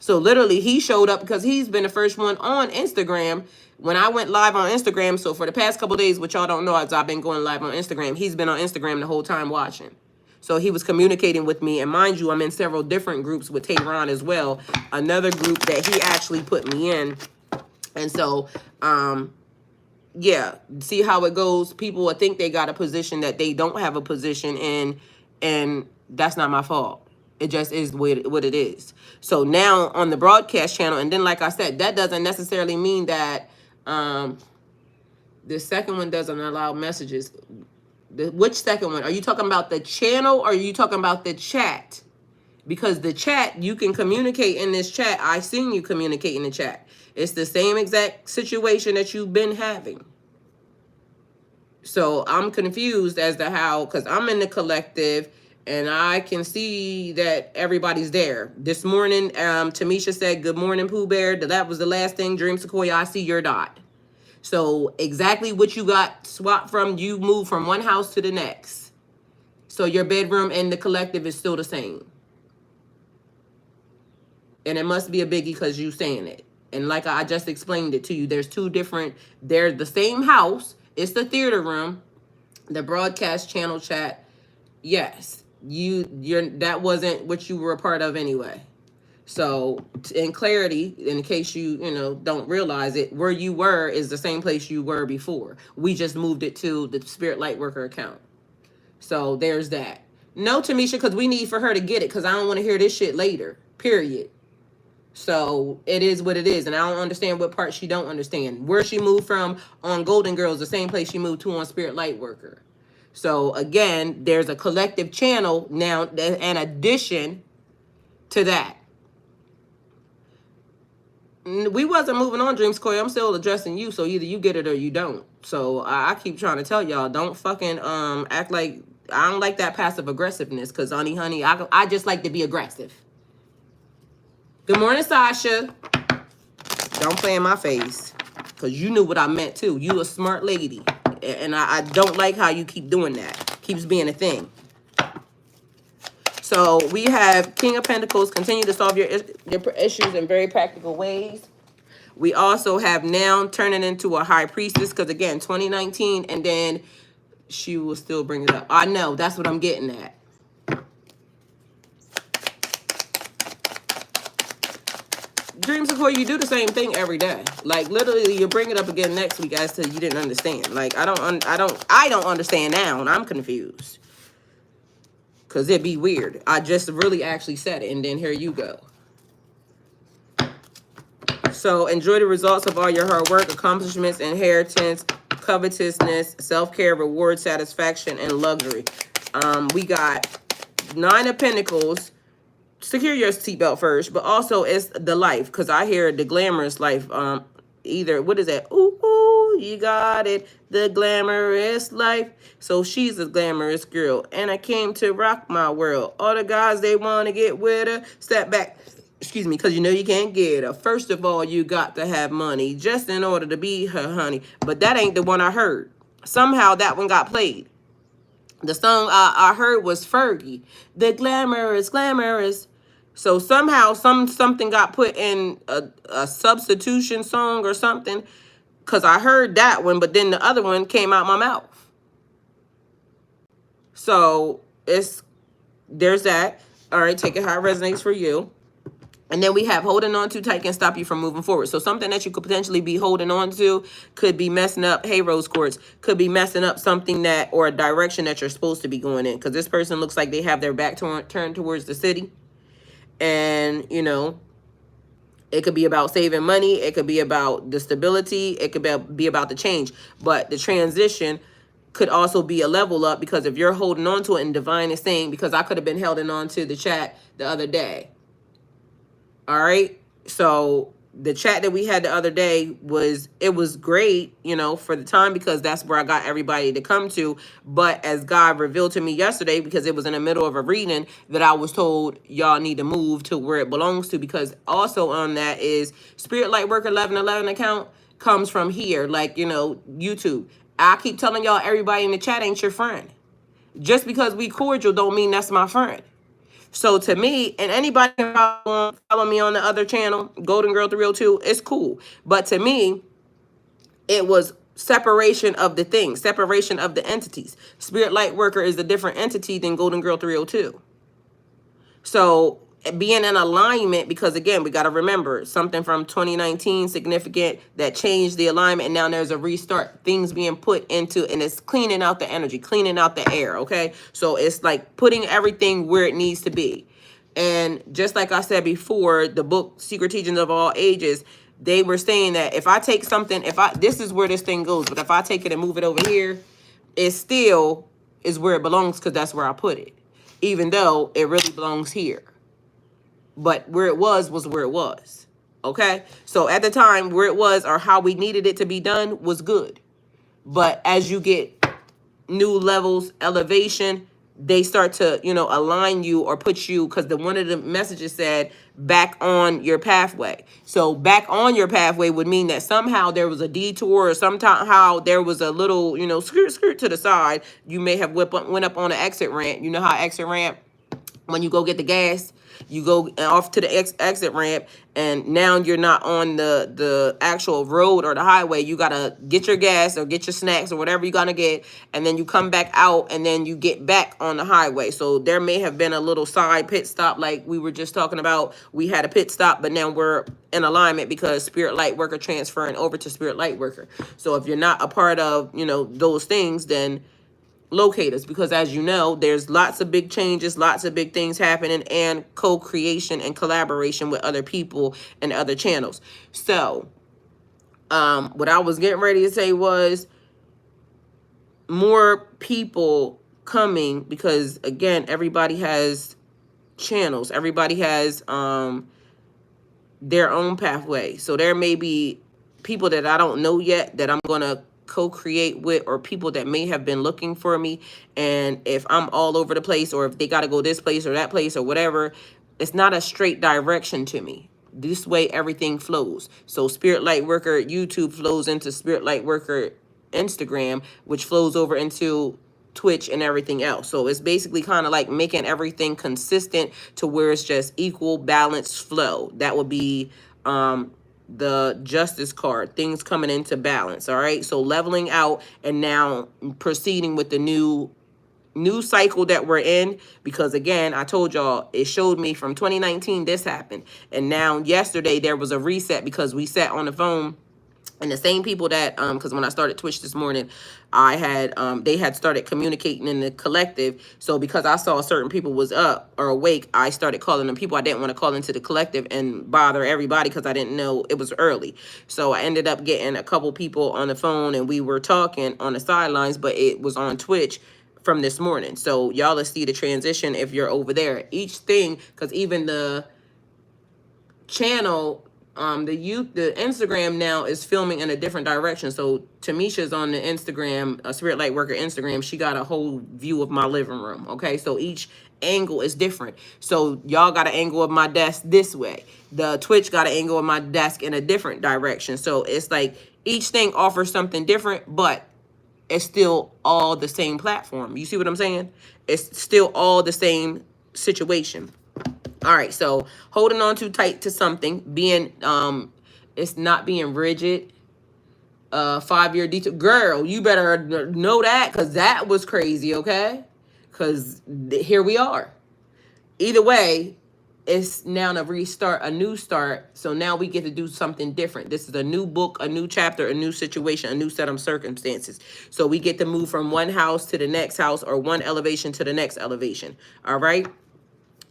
So literally he showed up because he's been the first one on Instagram when I went live on Instagram. So for the past couple of days, which y'all don't know, as I've been going live on Instagram, he's been on Instagram the whole time watching. So he was communicating with me. And mind you, I'm in several different groups with Tehran as well. Another group that he actually put me in. And so, yeah, see how it goes. People will think they got a position that they don't have a position in. And that's not my fault. It just is what it is. So now on the broadcast channel, and then like I said, that doesn't necessarily mean that the second one doesn't allow messages. Which second one? Are you talking about the channel or are you talking about the chat? Because the chat, you can communicate in this chat. I seen you communicate in the chat. It's the same exact situation that you've been having. So I'm confused as to how, because I'm in the collective, and I can see that everybody's there. This morning, Tamisha said, good morning, Pooh Bear. That was the last thing. Dream Sequoia, I see your dot. So exactly what you got swapped from, you moved from one house to the next. So your bedroom and the collective is still the same. And it must be a biggie because you saying it. And like I just explained it to you, there's two different, they're the same house. It's the theater room, the broadcast channel chat. Yes. That wasn't what you were a part of anyway. So in clarity, in case you don't realize it, where you were is the same place you were before. We just moved it to the Spirit Lightworker account. So there's that. No, Tamisha, because we need for her to get it, because I don't want to hear this shit later. Period. So it is what it is, and I don't understand what part she don't understand. Where she moved from on Golden Girls, the same place she moved to on Spirit Lightworker. So again, there's a collective channel now, an addition to that. We wasn't moving on, Dream Sequoia. I'm still addressing you, so either you get it or you don't. So I keep trying to tell y'all, don't fucking act like, I don't like that passive aggressiveness, because honey, I just like to be aggressive. Good morning, Sasha. Don't play in my face, because you knew what I meant too. You a smart lady. And I don't like how you keep doing that. Keeps being a thing. So we have King of Pentacles, continue to solve your issues in very practical ways. We also have now turning into a High Priestess, because again, 2019, and then she will still bring it up. I know, that's what I'm getting at. Dream Sequoia, you do the same thing every day. Like literally, you bring it up again next week as to you didn't understand. Like I don't understand now, and I'm confused. Cause it'd be weird. I just really actually said it, and then here you go. So enjoy the results of all your hard work, accomplishments, inheritance, covetousness, self-care, reward, satisfaction, and luxury. We got 9 of Pentacles. Secure your seatbelt first, but also it's the life, because I hear the glamorous life. Either, what is that? Ooh, you got it. The glamorous life. So she's a glamorous girl, and I came to rock my world. All the guys, they want to get with her. Step back. excuse me, because you know you can't get her. First of all, you got to have money just in order to be her honey. But that ain't the one I heard. Somehow that one got played. The song I heard was Fergie, the glamorous, glamorous. So somehow something got put in a substitution song or something, because I heard that one, but then the other one came out my mouth. So there's that. All right, take it how it resonates for you. And then we have holding on too tight can stop you from moving forward. So something that you could potentially be holding on to could be messing up, hey, rose quartz, could be messing up something that, or a direction that you're supposed to be going in. Because this person looks like they have their back turned towards the city. And, you know, it could be about saving money. It could be about the stability. It could be about the change. But the transition could also be a level up, because if you're holding on to it, and divine is saying, because I could have been holding on to the chat the other day. All right. So the chat that we had the other day was great, you know, for the time, because that's where I got everybody to come to. But as God revealed to me yesterday, because it was in the middle of a reading, that I was told y'all need to move to where it belongs to, because also on that is Spirit Lightworker 1111 account comes from here, like, you know, YouTube. I keep telling y'all, everybody in the chat ain't your friend. Just because we cordial don't mean that's my friend. So to me, and anybody can follow me on the other channel, Golden Girl 302, it's cool. But to me, it was separation of the things, separation of the entities. Spirit Light Worker is a different entity than Golden Girl 302. So being in alignment, because again, we got to remember something from 2019 significant that changed the alignment, and now there's a restart, things being put into, and it's cleaning out the energy, cleaning out the air. Okay, so it's like putting everything where it needs to be. And just like I said before, the book Secret Teachings of All Ages, they were saying that if I take something, this is where this thing goes, but if I take it and move it over here, it still is where it belongs, because that's where I put it, even though it really belongs here. But where it was where it was. Okay? So at the time, where it was, or how we needed it to be done, was good. But as you get new levels, elevation, they start to, you know, align you or put you, because one of the messages said back on your pathway. So back on your pathway would mean that somehow there was a detour, or somehow there was a little, you know, skirt to the side. You may have went up on an exit ramp. You know how exit ramp, when you go get the gas, you go off to the exit ramp, and now you're not on the actual road or the highway. You got to get your gas or get your snacks or whatever you're going to get, and then you come back out, and then you get back on the highway. So there may have been a little side pit stop, like we were just talking about. We had a pit stop, but now we're in alignment because Spirit Light Worker transferring over to Spirit Light Worker. So if you're not a part of, you know, those things, then locate us, because as you know, there's lots of big changes, lots of big things happening, and co-creation and collaboration with other people and other channels. So what I was getting ready to say was more people coming, because again, everybody has channels, everybody has their own pathway. So there may be people that I don't know yet that I'm gonna co-create with, or people that may have been looking for me. And if I'm all over the place, or if they got to go this place or that place or whatever, it's not a straight direction to me. This way everything flows. So Spirit Light Worker YouTube flows into Spirit Light Worker Instagram, which flows over into Twitch and everything else. So it's basically kind of like making everything consistent to where it's just equal, balanced flow. That would be the Justice card, things coming into balance. All right, so leveling out, and now proceeding with the new cycle that we're in, because again, I told y'all, it showed me from 2019 this happened, and now yesterday there was a reset, because we sat on the phone, and the same people that because when I started Twitch this morning, I had they had started communicating in the collective. So because I saw certain people was up or awake, I started calling them people I didn't want to call into the collective and bother everybody, because I didn't know it was early. So I ended up getting a couple people on the phone, and we were talking on the sidelines, but it was on Twitch from this morning. So y'all, let's see the transition if you're over there. Each thing, because even the channel the Instagram now is filming in a different direction. So Tamisha's on the Instagram, Spirit Light Worker Instagram. She got a whole view of my living room. Okay, so each angle is different. So y'all got an angle of my desk this way. The Twitch got an angle of my desk in a different direction. So it's like each thing offers something different, but it's still all the same platform. You see what I'm saying? It's still all the same situation. All right, so holding on too tight to something, being it's not being rigid. 5-year detour, girl, you better know that, because that was crazy. Okay, because here we are. Either way, it's now a restart, a new start. So now we get to do something different. This is a new book, a new chapter, a new situation, a new set of circumstances. So we get to move from one house to the next house, or one elevation to the next elevation. All right.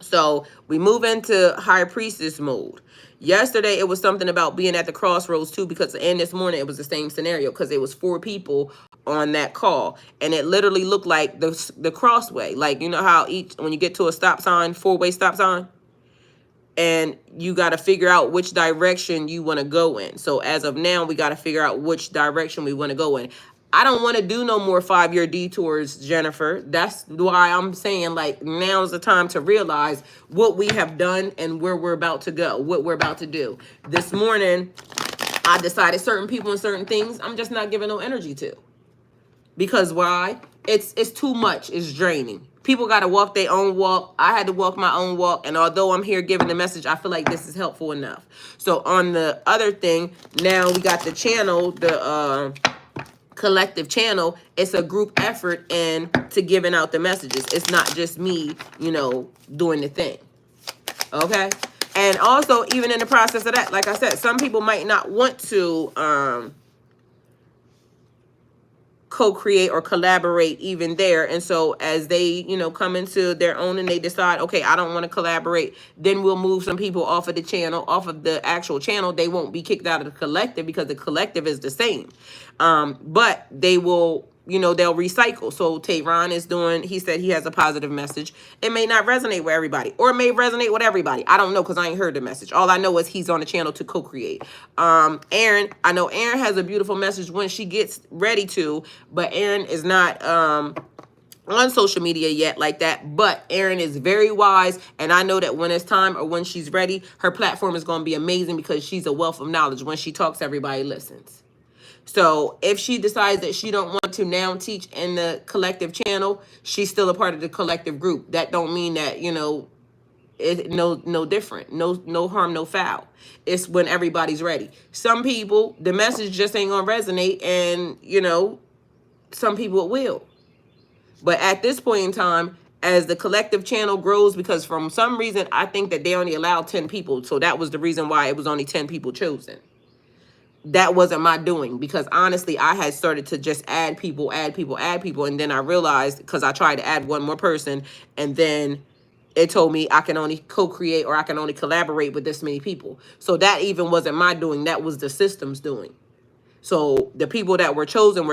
So we move into High Priestess mode. Yesterday, it was something about being at the crossroads too, because and this morning it was the same scenario, because it was 4 people on that call, and it literally looked like the crossway. Like, you know how when you get to a stop sign, 4-way stop sign, and you got to figure out which direction you want to go in. So as of now, we got to figure out which direction we want to go in. I don't want to do no more 5-year detours, Jennifer. That's why I'm saying, like, now's the time to realize what we have done and where we're about to go, what we're about to do. This morning, I decided certain people and certain things I'm just not giving no energy to. Because why? It's too much. It's draining. People got to walk their own walk. I had to walk my own walk. And although I'm here giving the message, I feel like this is helpful enough. So on the other thing, now we got the channel, the collective channel. It's a group effort and to giving out the messages. It's not just me, doing the thing. Okay. And also, even in the process of that, like I said, some people might not want to co-create or collaborate even there. And so as they, come into their own and they decide, okay, I don't want to collaborate, then we'll move some people off of the channel, off of the actual channel. They won't be kicked out of the collective because the collective is the same. But they will, they'll recycle. So Tehran he said he has a positive message. It may not resonate with everybody, or it may resonate with everybody. I don't know, because I ain't heard the message. All I know is he's on the channel to co-create. Aaron, I know Aaron has a beautiful message when she gets ready to, but Aaron is not on social media yet like that. But Aaron is very wise, and I know that when it's time or when she's ready, her platform is going to be amazing, because she's a wealth of knowledge. When she talks, everybody listens. So if she decides that she don't want to now teach in the collective channel, she's still a part of the collective group. That don't mean that, it's no different. No harm, no foul. It's when everybody's ready. Some people, the message just ain't gonna resonate, and some people it will. But at this point in time, as the collective channel grows, because from some reason I think that they only allowed 10 people. So that was the reason why it was only 10 people chosen. That wasn't my doing, because honestly, I had started to just add people. And then I realized, because I tried to add one more person, and then it told me I can only co-create or I can only collaborate with this many people. So that even wasn't my doing. That was the system's doing. So the people that were chosen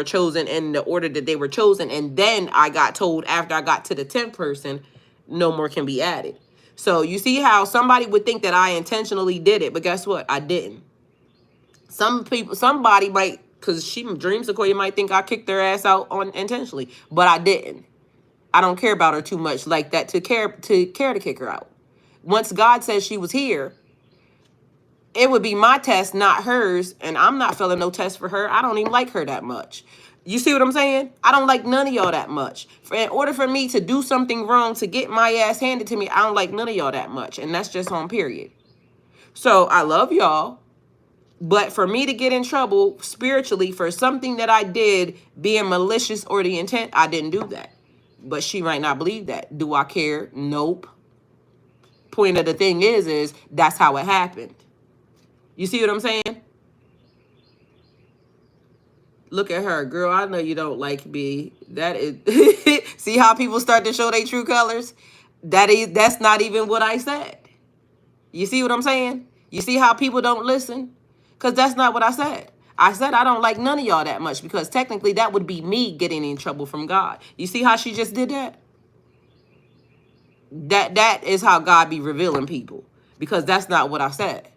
in the order that they were chosen. And then I got told after I got to the 10th person, no more can be added. So you see how somebody would think that I intentionally did it, but guess what? I didn't. Somebody might, because Dream Sequoia might think I kicked their ass out intentionally, but I didn't. I don't care about her too much like that to care to kick her out. Once God says she was here, it would be my test, not hers, and I'm not feeling no test for her. I don't even like her that much. You see what I'm saying? I don't like none of y'all that much. In order for me to do something wrong, to get my ass handed to me, I don't like none of y'all that much, and that's just on period. So I love y'all. But for me to get in trouble spiritually for something that I did being malicious or the intent, I didn't do that. But she might not believe that. Do I care? Nope. Point of the thing is that's how it happened. You see what I'm saying? Look at her. Girl, I know you don't like me. That is... See how people start to show their true colors? That's not even what I said. You see what I'm saying? You see how people don't listen? Because that's not what I said. I said I don't like none of y'all that much, because technically that would be me getting in trouble from God. You see how she just did that? That is how God be revealing people, because that's not what I said.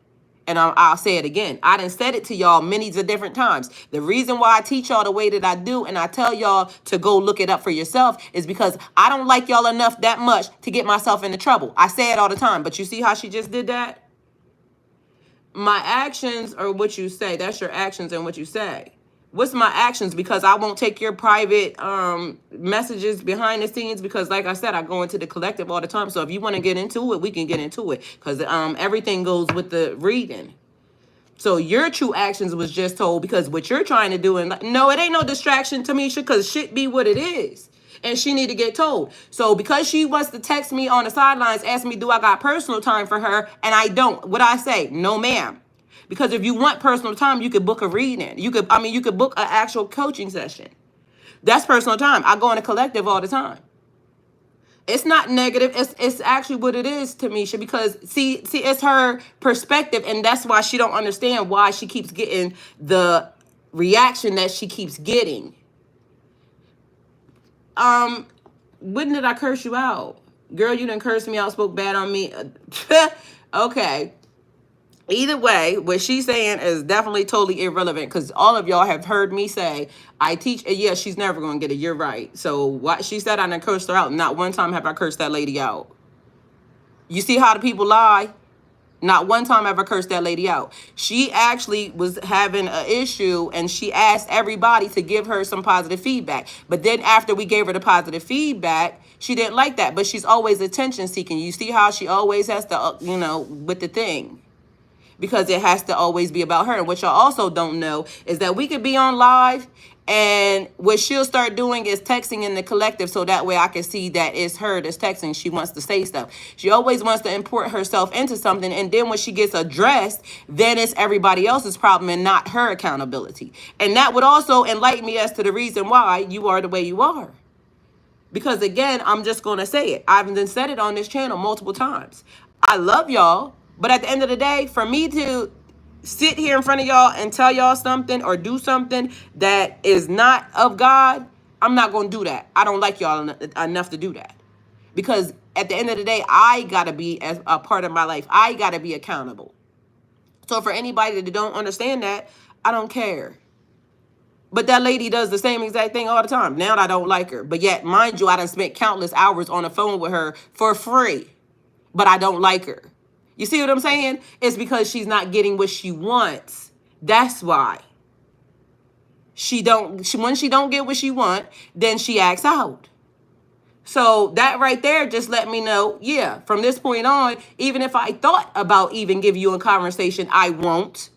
And I'll say it again. I done said it to y'all many of different times. The reason why I teach y'all the way that I do and I tell y'all to go look it up for yourself is because I don't like y'all enough that much to get myself into trouble. I say it all the time, but you see how she just did that? My actions are what you say. That's your actions and what you say. What's my actions? Because I won't take your private messages behind the scenes, because like I said, I go into the collective all the time. So if you want to get into it, we can get into it, because everything goes with the reading. So your true actions was just told, because what you're trying to do, and no, it ain't no distraction, Tamisha, because shit be what it is. And she need to get told. So because she wants to text me on the sidelines, ask me, do I got personal time for her? And I don't. What I say? No, ma'am. Because if you want personal time, you could book a reading. You could book an actual coaching session. That's personal time. I go in a collective all the time. It's not negative. It's actually what it is, Tamisha, because see, it's her perspective, and that's why she don't understand why she keeps getting the reaction that she keeps getting. When did I curse you out? Girl, you done cursed me out, spoke bad on me. Okay. Either way, what she's saying is definitely totally irrelevant, because all of y'all have heard me say, I teach, yeah, she's never going to get it. You're right. So what she said, I done cursed her out. Not one time have I cursed that lady out. You see how the people lie? Not one time ever cursed that lady out. She actually was having an issue, and she asked everybody to give her some positive feedback. But then after we gave her the positive feedback, she didn't like that. But she's always attention seeking. You see how she always has to, with the thing. Because it has to always be about her. And what y'all also don't know is that we could be on live, and what she'll start doing is texting in the collective, so that way I can see that it's her that's texting. She wants to say stuff. She always wants to import herself into something, and then when she gets addressed, then it's everybody else's problem and not her accountability. And that would also enlighten me as to the reason why you are the way you are. Because again, I'm just going to say it. I've been said it on this channel multiple times. I love y'all. But at the end of the day, for me to sit here in front of y'all and tell y'all something or do something that is not of God, I'm not going to do that. I don't like y'all enough to do that. Because at the end of the day, I got to be as a part of my life. I got to be accountable. So for anybody that don't understand that, I don't care. But that lady does the same exact thing all the time. Now I don't like her. But yet, mind you, I done spent countless hours on the phone with her for free. But I don't like her. You see what I'm saying? It's because she's not getting what she wants. That's why. When she don't get what she want, then she acts out. So that right there just let me know, yeah, from this point on, even if I thought about even giving you a conversation, I won't.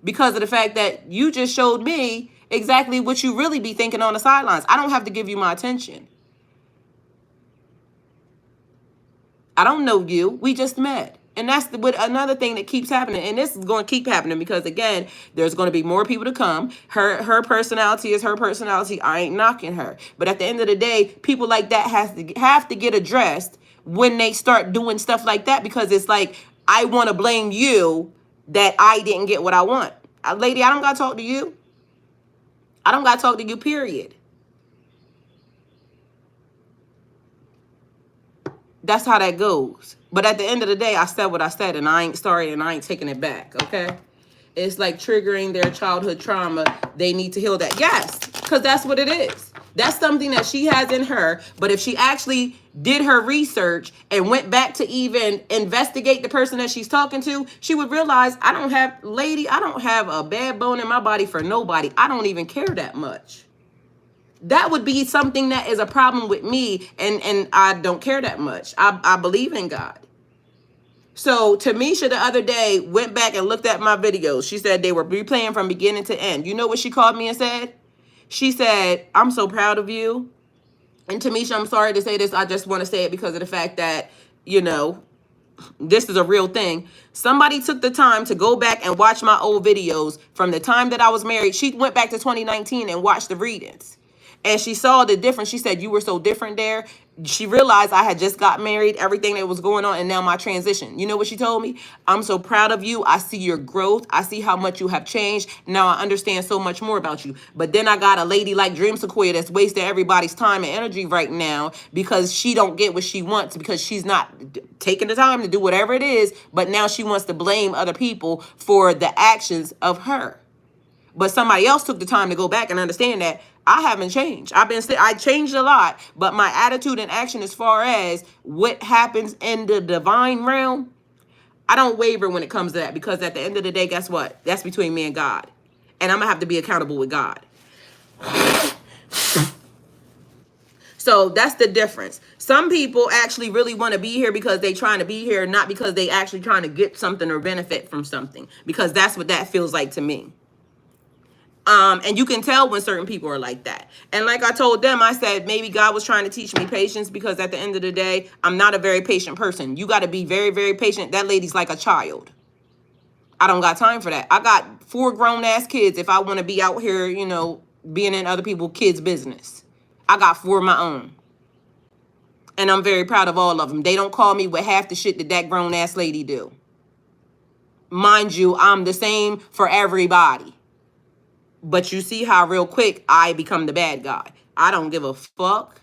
Because of the fact that you just showed me exactly what you really be thinking on the sidelines. I don't have to give you my attention. I don't know you. We just met. And that's another thing that keeps happening. And this is going to keep happening because, again, there's going to be more people to come. Her personality is her personality. I ain't knocking her. But at the end of the day, people like that have to get addressed when they start doing stuff like that, because it's like, I want to blame you that I didn't get what I want. Lady, I don't got to talk to you. I don't got to talk to you, period. That's how that goes. But at the end of the day, I said what I said, and I ain't sorry, and I ain't taking it back, okay? It's like triggering their childhood trauma. They need to heal that. Yes, because that's what it is. That's something that she has in her. But if she actually did her research and went back to even investigate the person that she's talking to, she would realize, I don't have a bad bone in my body for nobody. I don't even care that much. That would be something that is a problem with me, and I don't care that much. I believe in God. So Tamisha the other day went back and looked at my videos. She said they were replaying from beginning to end. You know what she called me and said? She said, I'm so proud of you. And Tamisha, I'm sorry to say this. I just want to say it because of the fact that, this is a real thing. Somebody took the time to go back and watch my old videos from the time that I was married. She went back to 2019 and watched the readings. And she saw the difference. She said, you were so different there. She realized I had just got married, everything that was going on, and now my transition. You know what she told me? I'm so proud of you. I see your growth. I see how much you have changed. Now I understand so much more about you. But then I got a lady like Dream Sequoia that's wasting everybody's time and energy right now because she don't get what she wants, because she's not taking the time to do whatever it is. But now she wants to blame other people for the actions of her. But somebody else took the time to go back and understand that I haven't changed. I changed a lot, but my attitude and action as far as what happens in the divine realm, I don't waver when it comes to that, because at the end of the day, guess what? That's between me and God. And I'm going to have to be accountable with God. So that's the difference. Some people actually really want to be here because they trying to be here, not because they actually trying to get something or benefit from something, because that's what that feels like to me. And you can tell when certain people are like that. And like I told them, I said, maybe God was trying to teach me patience, because at the end of the day, I'm not a very patient person. You got to be very, very patient. That lady's like a child. I don't got time for that. I got 4 grown ass kids if I want to be out here, you know, being in other people's kids' business. I got 4 of my own. And I'm very proud of all of them. They don't call me with half the shit that grown ass lady do. Mind you, I'm the same for everybody. But you see how real quick I become the bad guy. I don't give a fuck.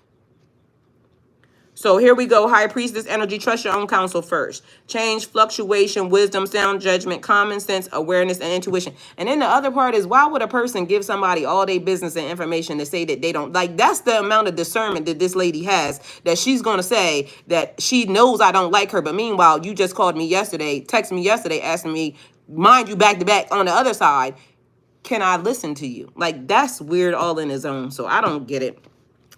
So here we go. High Priestess energy. Trust your own counsel first. Change, fluctuation, wisdom, sound judgment, common sense, awareness, and intuition. And then the other part is, why would a person give somebody all their business and information to say that they don't like? That's the amount of discernment that this lady has, that she's going to say that she knows I don't like her. But meanwhile, you just called me yesterday, texted me yesterday, asking me, mind you, back to back on the other side, can I listen to you? Like, that's weird all in its own. So I don't get it.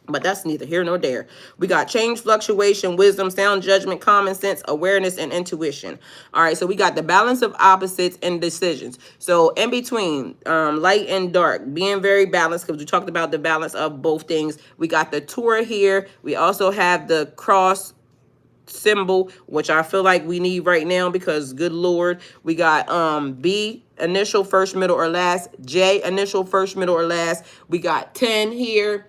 But that's neither here nor there. We got change, fluctuation, wisdom, sound judgment, common sense, awareness, and intuition. All right, so we got the balance of opposites and decisions. So in between light and dark, being very balanced, because we talked about the balance of both things. We got the Torah here. We also have the cross symbol, which I feel like we need right now, because good Lord, we got B, initial, first, middle, or last. J, initial, first, middle, or last. We got 10 here.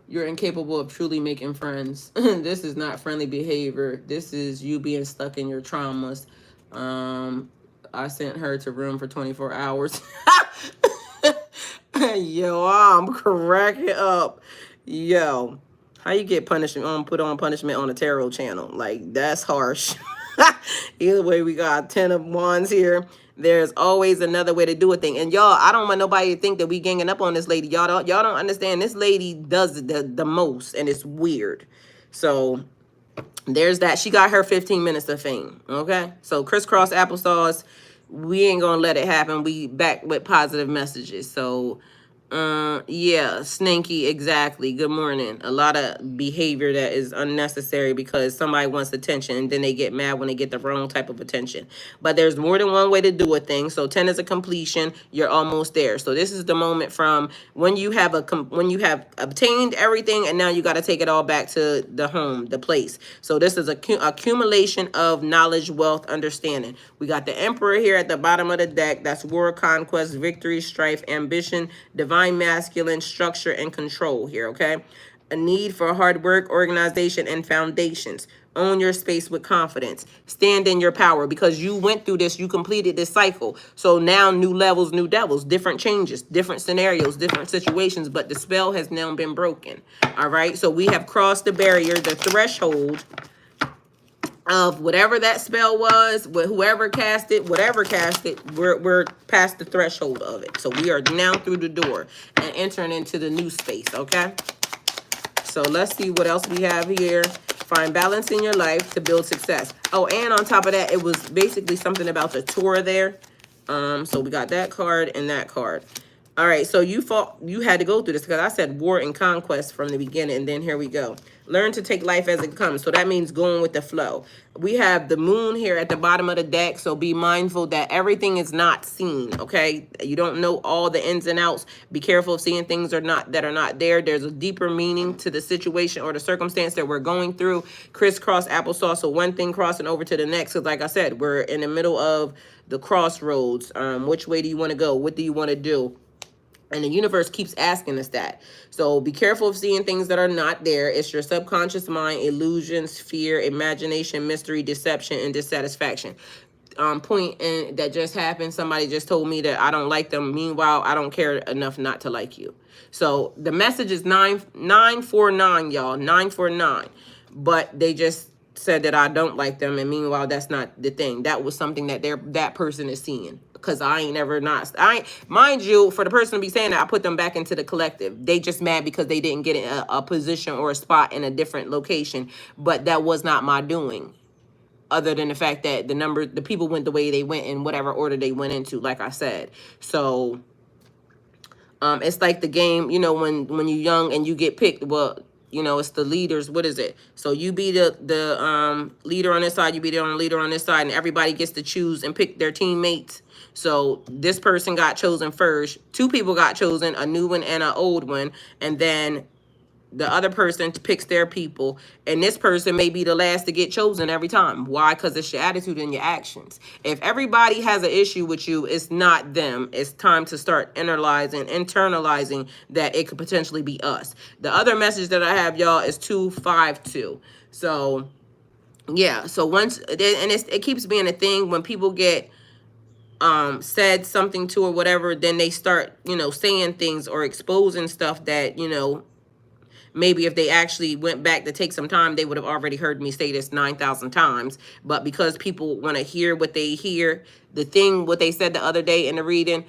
You're incapable of truly making friends. This is not friendly behavior. This is you being stuck in your traumas. I sent her to room for 24 hours. Yo, I'm cracking up. Yo, how you get punishment put on punishment on a tarot channel? Like, that's harsh. Either way, we got 10 of wands here. There's always another way to do a thing. And y'all, I don't want nobody to think that we ganging up on this lady. Y'all don't understand. This lady does the most, and it's weird. So there's that. She got her 15 minutes of fame. Okay. So crisscross applesauce. We ain't gonna let it happen. We back with positive messages. So yeah, Snanky, exactly. Good morning. A lot of behavior that is unnecessary because somebody wants attention, and then they get mad when they get the wrong type of attention. But there's more than one way to do a thing. So 10 is a completion. You're almost there. So this is the moment from when you have obtained everything, and now you got to take it all back to the home, the place. So this is a accumulation of knowledge, wealth, understanding. We got the Emperor here at the bottom of the deck. That's war, conquest, victory, strife, ambition, divine masculine, structure, and control here, okay? A need for hard work, organization, and foundations. Own your space with confidence. Stand in your power, because you went through this, you completed this cycle. So now new levels, new devils, different changes, different scenarios, different situations, but the spell has now been broken. All right, so we have crossed the barrier, the threshold of whatever that spell was, whoever cast it, whatever cast it, we're past the threshold of it. So we are now through the door and entering into the new space, okay? So let's see what else we have here. Find balance in your life to build success. Oh, and on top of that, it was basically something about the Torah there. So we got that card and that card. All right, so you had to go through this, because I said war and conquest from the beginning, and then here we go. Learn to take life as it comes. So that means going with the flow. We have the moon here at the bottom of the deck, so be mindful that everything is not seen, okay? You don't know all the ins and outs. Be careful of seeing things that are not there. There's a deeper meaning to the situation or the circumstance that we're going through. Crisscross applesauce, so one thing crossing over to the next, because like I said, we're in the middle of the crossroads. Which way do you want to go? What do you want to do? And the universe keeps asking us that. So be careful of seeing things that are not there. It's your subconscious mind, illusions, fear, imagination, mystery, deception, and dissatisfaction. Point in that just happened. Somebody just told me that I don't like them. Meanwhile, I don't care enough not to like you. So the message is 949, y'all. 949. But they just said that I don't like them, and meanwhile, that's not the thing. That was something that that person is seeing. Cause I ain't never not. Mind you, for the person to be saying that, I put them back into the collective. They just mad because they didn't get a position or a spot in a different location. But that was not my doing. Other than the fact that the people went the way they went in whatever order they went into, like I said. So it's like the game, when you're young and you get picked. Well, it's the leaders. What is it? So you be the leader on this side, you be the leader on this side, and everybody gets to choose and pick their teammates. So this person got chosen first. Two people got chosen, a new one and an old one, and then the other person picks their people, and this person may be the last to get chosen every time. Why? Because it's your attitude and your actions. If everybody has an issue with you, it's not them. It's time to start internalizing that it could potentially be us. The other message that I have, y'all, is 252. So yeah, so once, and it keeps being a thing when people get said something to or whatever, then they start saying things or exposing stuff that maybe if they actually went back to take some time, they would have already heard me say this 9,000 times. But because people want to hear what they hear, what they said the other day in the reading,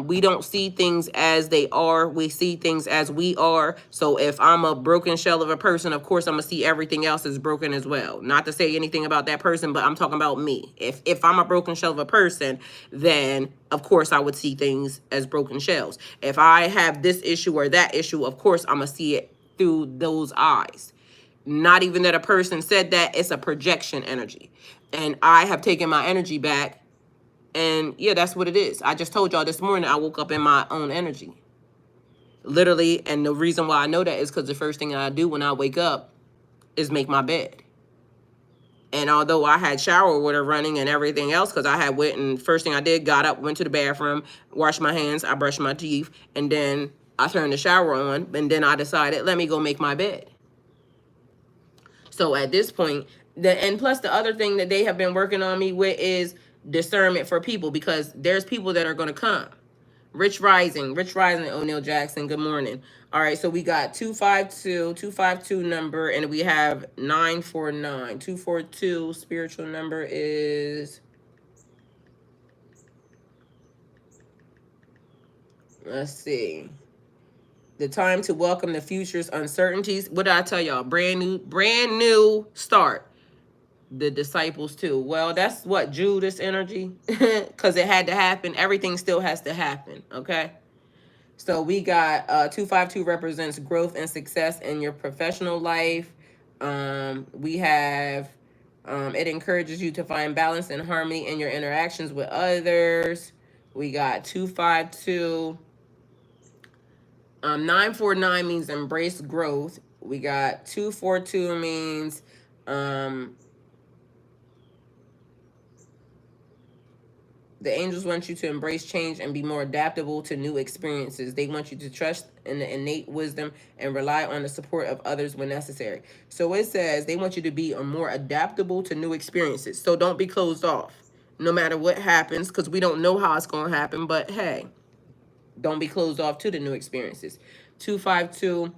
we don't see things as they are. We see things as we are. So if I'm a broken shell of a person, of course, I'm going to see everything else as broken as well. Not to say anything about that person, but I'm talking about me. If I'm a broken shell of a person, then of course I would see things as broken shells. If I have this issue or that issue, of course I'm going to see it through those eyes. Not even that a person said that, it's a projection energy. And I have taken my energy back, and yeah, that's what it is. I just told y'all this morning I woke up in my own energy. Literally, and the reason why I know that is because the first thing that I do when I wake up is make my bed. And although I had shower water running and everything else, because I had went and first thing I did, got up, went to the bathroom, washed my hands, I brushed my teeth, and then I turned the shower on, and then I decided, let me go make my bed. So at this point, and plus the other thing that they have been working on me with is discernment for people, because there's people that are going to come. Rich Rising, O'Neil Jackson, good morning. All right, so we got 252 number, and we have 949. 242 spiritual number is, let's see. The time to welcome the future's uncertainties. What did I tell y'all? Brand new start. The disciples too. Well, that's what, Judas energy, because it had to happen. Everything still has to happen. Okay. So we got 252 represents growth and success in your professional life. We have it encourages you to find balance and harmony in your interactions with others. We got 252. 949 means embrace growth. We got 242 means the angels want you to embrace change and be more adaptable to new experiences. They want you to trust in the innate wisdom and rely on the support of others when necessary. So it says they want you to be more adaptable to new experiences. So don't be closed off no matter what happens, because we don't know how it's going to happen. But hey, don't be closed off to the new experiences. 252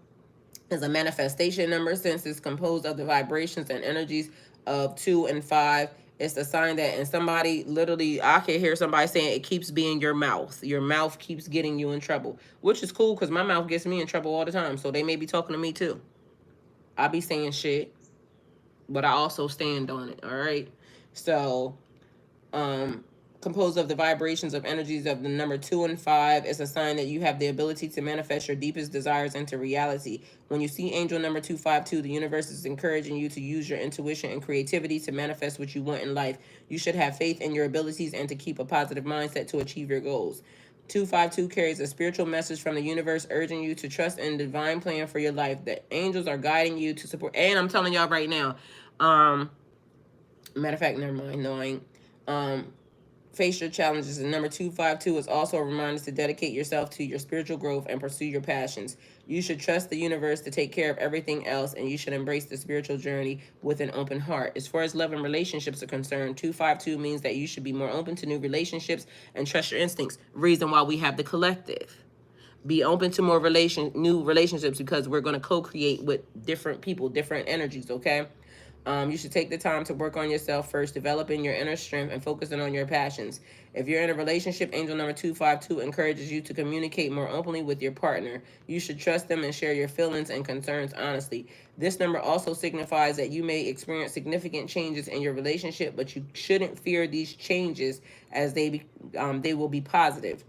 is a manifestation number since it's composed of the vibrations and energies of 2 and 5. It's a sign that, and somebody literally, I can hear somebody saying it keeps being your mouth. Your mouth keeps getting you in trouble, which is cool because my mouth gets me in trouble all the time. So they may be talking to me too. I be saying shit, but I also stand on it. All right. So, composed of the vibrations of energies of the number 2 and 5 is a sign that you have the ability to manifest your deepest desires into reality. When you see angel number 252, the universe is encouraging you to use your intuition and creativity to manifest what you want in life. You should have faith in your abilities and to keep a positive mindset to achieve your goals. 252 carries a spiritual message from the universe urging you to trust in the divine plan for your life. The angels are guiding you to support. And I'm telling y'all right now, matter of fact, never mind. No, I ain't. face your challenges. And number 252 is also a reminder to dedicate yourself to your spiritual growth and pursue your passions. You should trust the universe to take care of everything else, and you should embrace the spiritual journey with an open heart. As far as love and relationships are concerned, 252 means that you should be more open to new relationships and trust your instincts. Reason why we have the collective. Be open to more new relationships, because we're going to co-create with different people, different energies, okay? You should take the time to work on yourself first, developing your inner strength and focusing on your passions. If you're in a relationship, angel number 252 encourages you to communicate more openly with your partner. You should trust them and share your feelings and concerns honestly. This number also signifies that you may experience significant changes in your relationship, but you shouldn't fear these changes, as they will be positive.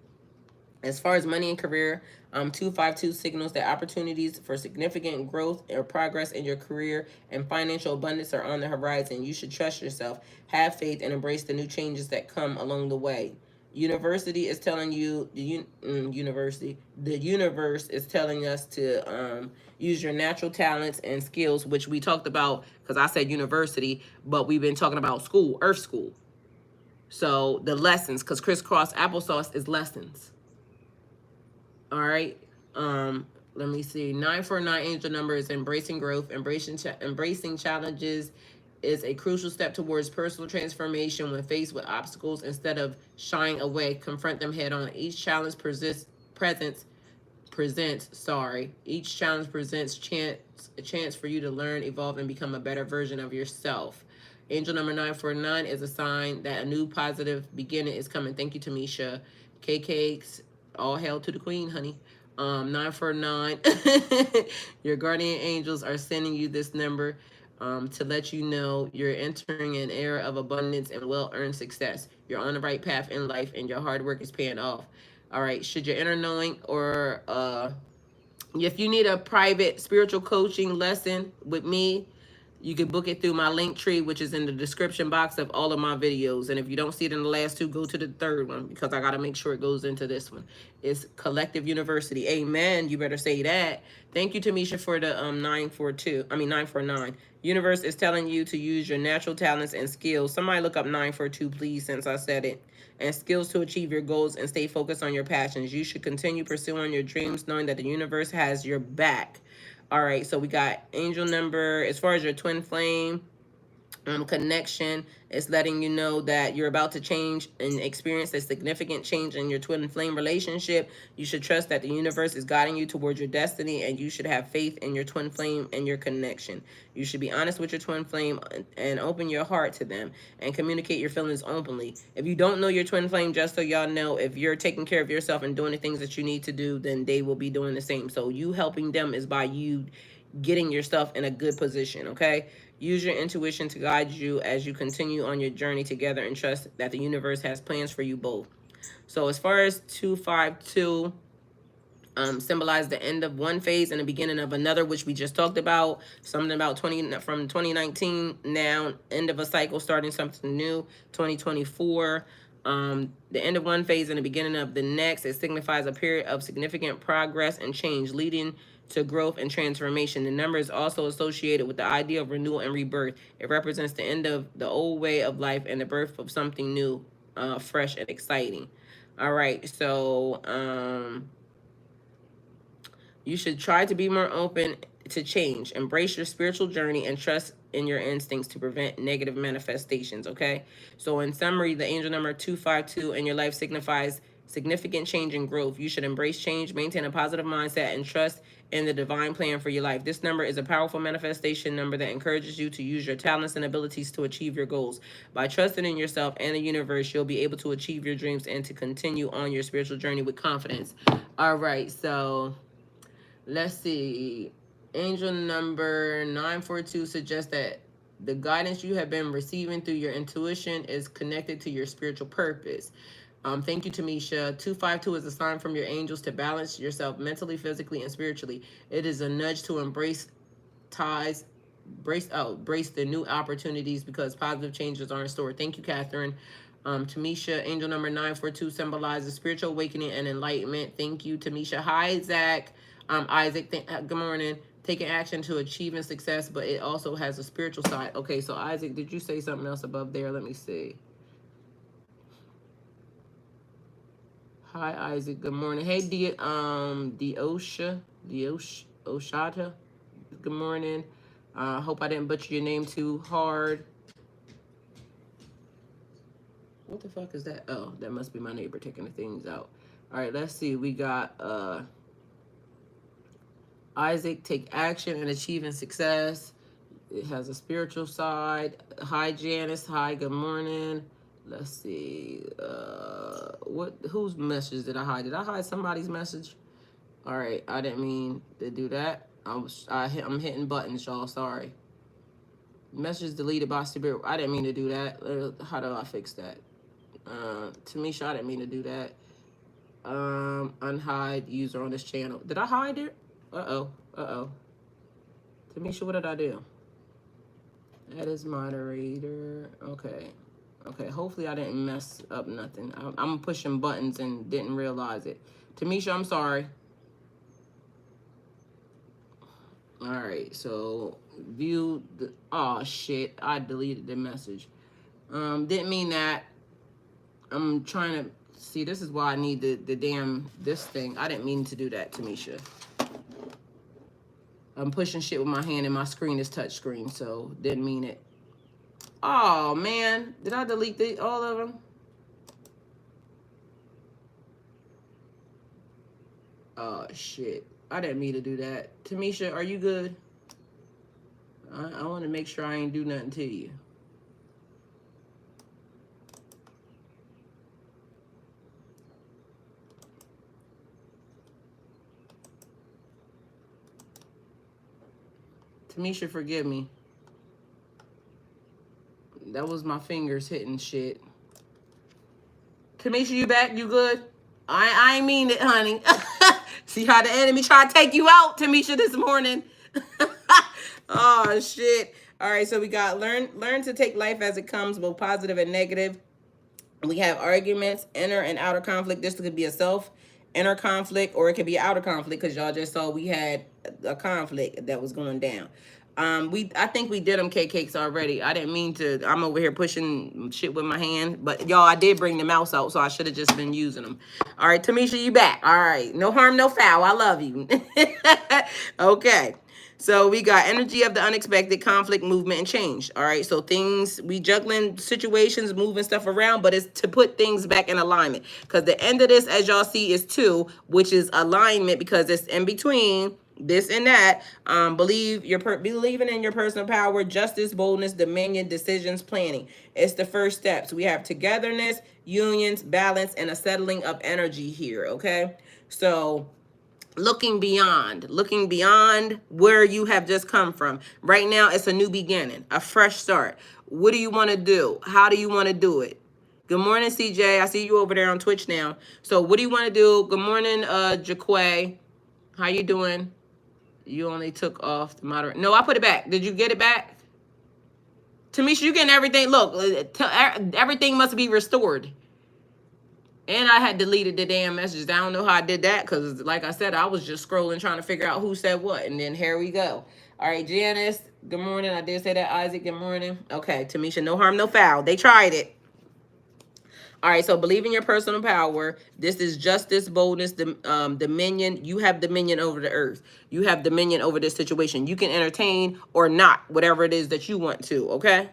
As far as money and career, 252 signals that opportunities for significant growth or progress in your career and financial abundance are on the horizon. You should trust yourself, have faith, and embrace the new changes that come along the way. University is telling you the universe is telling us to use your natural talents and skills, which we talked about, because I said university, but we've been talking about school, earth school. So the lessons, because crisscross applesauce is lessons. All right. Let me see. 949 angel number is embracing growth. Embracing challenges is a crucial step towards personal transformation. When faced with obstacles, instead of shying away, confront them head on. Each challenge presents a chance for you to learn, evolve, and become a better version of yourself. Angel number 949 is a sign that a new positive beginning is coming. Thank you, Tamisha. Cakes, all hail to the queen, honey. 949. Your guardian angels are sending you this number to let you know you're entering an era of abundance and well-earned success. You're on the right path in life, and your hard work is paying off. All right. Should your inner knowing, or if you need a private spiritual coaching lesson with me, you can book it through my link tree, which is in the description box of all of my videos. And if you don't see it in the last two, go to the third one, because I got to make sure it goes into this one. It's Collective University. Amen. You better say that. Thank you, Tamisha, for the 949. Universe is telling you to use your natural talents and skills. Somebody look up 942, please, since I said it. And skills to achieve your goals and stay focused on your passions. You should continue pursuing your dreams, knowing that the universe has your back. All right, so we got angel number, as far as your twin flame connection, is letting you know that you're about to change and experience a significant change in your twin flame relationship. You should trust that the universe is guiding you towards your destiny, and you should have faith in your twin flame and your connection. You should be honest with your twin flame and open your heart to them and communicate your feelings openly. If you don't know your twin flame, just so y'all know, if you're taking care of yourself and doing the things that you need to do, then they will be doing the same. So you helping them is by you getting yourself in a good position, okay? Use your intuition to guide you as you continue on your journey together, and trust that the universe has plans for you both. So as far as 252, symbolize the end of one phase and the beginning of another, which we just talked about. Something about 2019 now, end of a cycle, starting something new. 2024, the end of one phase and the beginning of the next. It signifies a period of significant progress and change, leading to growth and transformation. The number is also associated with the idea of renewal and rebirth. It represents the end of the old way of life and the birth of something new, fresh and exciting. All right, so you should try to be more open to change. Embrace your spiritual journey and trust in your instincts to prevent negative manifestations, okay? So in summary, the angel number 252 in your life signifies significant change and growth. You should embrace change, maintain a positive mindset, and trust in the divine plan for your life. This number is a powerful manifestation number that encourages you to use your talents and abilities to achieve your goals. By trusting in yourself and the universe, you'll be able to achieve your dreams and to continue on your spiritual journey with confidence. All right, so let's see. Angel number 942 suggests that the guidance you have been receiving through your intuition is connected to your spiritual purpose. Thank you, Tamisha. 252 is a sign from your angels to balance yourself mentally, physically, and spiritually. It is a nudge to embrace the new opportunities, because positive changes are in store. Thank you, Catherine. Tamisha, angel number 942 symbolizes spiritual awakening and enlightenment. Thank you, Tamisha. Hi, Zach. Isaac, good morning. Taking action to achieving success, but it also has a spiritual side. Okay, so Isaac, did you say something else above there? Let me see. Hi, Isaac. Good morning. Hey, Oshata. Good morning. Hope I didn't butcher your name too hard. What the fuck is that? Oh, that must be my neighbor taking the things out. All right, let's see. We got Isaac, take action and achieving success. It has a spiritual side. Hi, Janice. Hi, good morning. Let's see. Whose message did I hide? Did I hide somebody's message? All right, I didn't mean to do that. I'm hitting buttons, y'all. Sorry. Message deleted by Spirit. I didn't mean to do that. How do I fix that? Tamisha, I didn't mean to do that. Unhide user on this channel. Did I hide it? Uh-oh. Tamisha, what did I do? That is moderator. Okay. Hopefully I didn't mess up nothing. I'm pushing buttons and didn't realize it. Tamisha, I'm sorry. All right, so view the, oh shit, I deleted the message. Didn't mean that. I'm trying to see, this is why I need the damn, this thing. I didn't mean to do that, Tamisha. I'm pushing shit with my hand and my screen is touch screen, so didn't mean it. Oh man, did I delete all of them? Oh shit, I didn't mean to do that. Tamisha, are you good? I want to make sure I ain't do nothing to you. Tamisha, forgive me. That was my fingers hitting shit. Tamisha, you back? You good? I ain't mean it, honey. See how the enemy tried to take you out, Tamisha, this morning. Oh, shit. All right, so we got learn to take life as it comes, both positive and negative. We have arguments, inner and outer conflict. This could be a inner conflict, or it could be outer conflict, because y'all just saw we had a conflict that was going down. I think we did them cakes already. I didn't mean to. I'm over here pushing shit with my hand, but y'all, I did bring the mouse out, so I should have just been using them. All right, Tamisha, you back. All right, no harm, no foul. I love you. Okay. So we got energy of the unexpected, conflict, movement, and change. All right. So things, we juggling situations, moving stuff around, but it's to put things back in alignment. Because the end of this, as y'all see, is 2, which is alignment, because it's in between this and that. Believing in your personal power, justice, boldness, dominion, decisions, planning. It's the first steps. We have togetherness, unions, balance, and a settling of energy here. Okay. So looking beyond where you have just come from. Right now, it's a new beginning, a fresh start. What do you want to do? How do you want to do it? Good morning, CJ. I see you over there on Twitch now. So what do you want to do? Good morning, Jaquay. How you doing? You only took off the moderator. No, I put it back. Did you get it back? Tamisha, you getting everything? Look, everything must be restored. And I had deleted the damn messages. I don't know how I did that, because like I said, I was just scrolling trying to figure out who said what. And then here we go. All right, Janice, good morning. I did say that. Isaac, good morning. Okay, Tamisha, no harm, no foul. They tried it. All right, so believe in your personal power. This is justice, boldness, dominion. You have dominion over the earth. You have dominion over this situation. You can entertain or not, whatever it is that you want to, okay?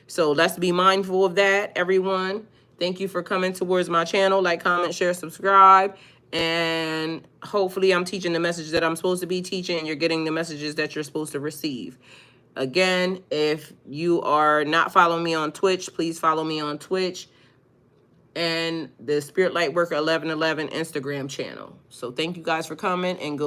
So let's be mindful of that, everyone. Thank you for coming towards my channel. Like, comment, share, subscribe. And hopefully I'm teaching the message that I'm supposed to be teaching, and you're getting the messages that you're supposed to receive. Again, if you are not following me on Twitch, please follow me on Twitch and the Spirit Light Worker 1111 Instagram channel. So thank you guys for coming, and go.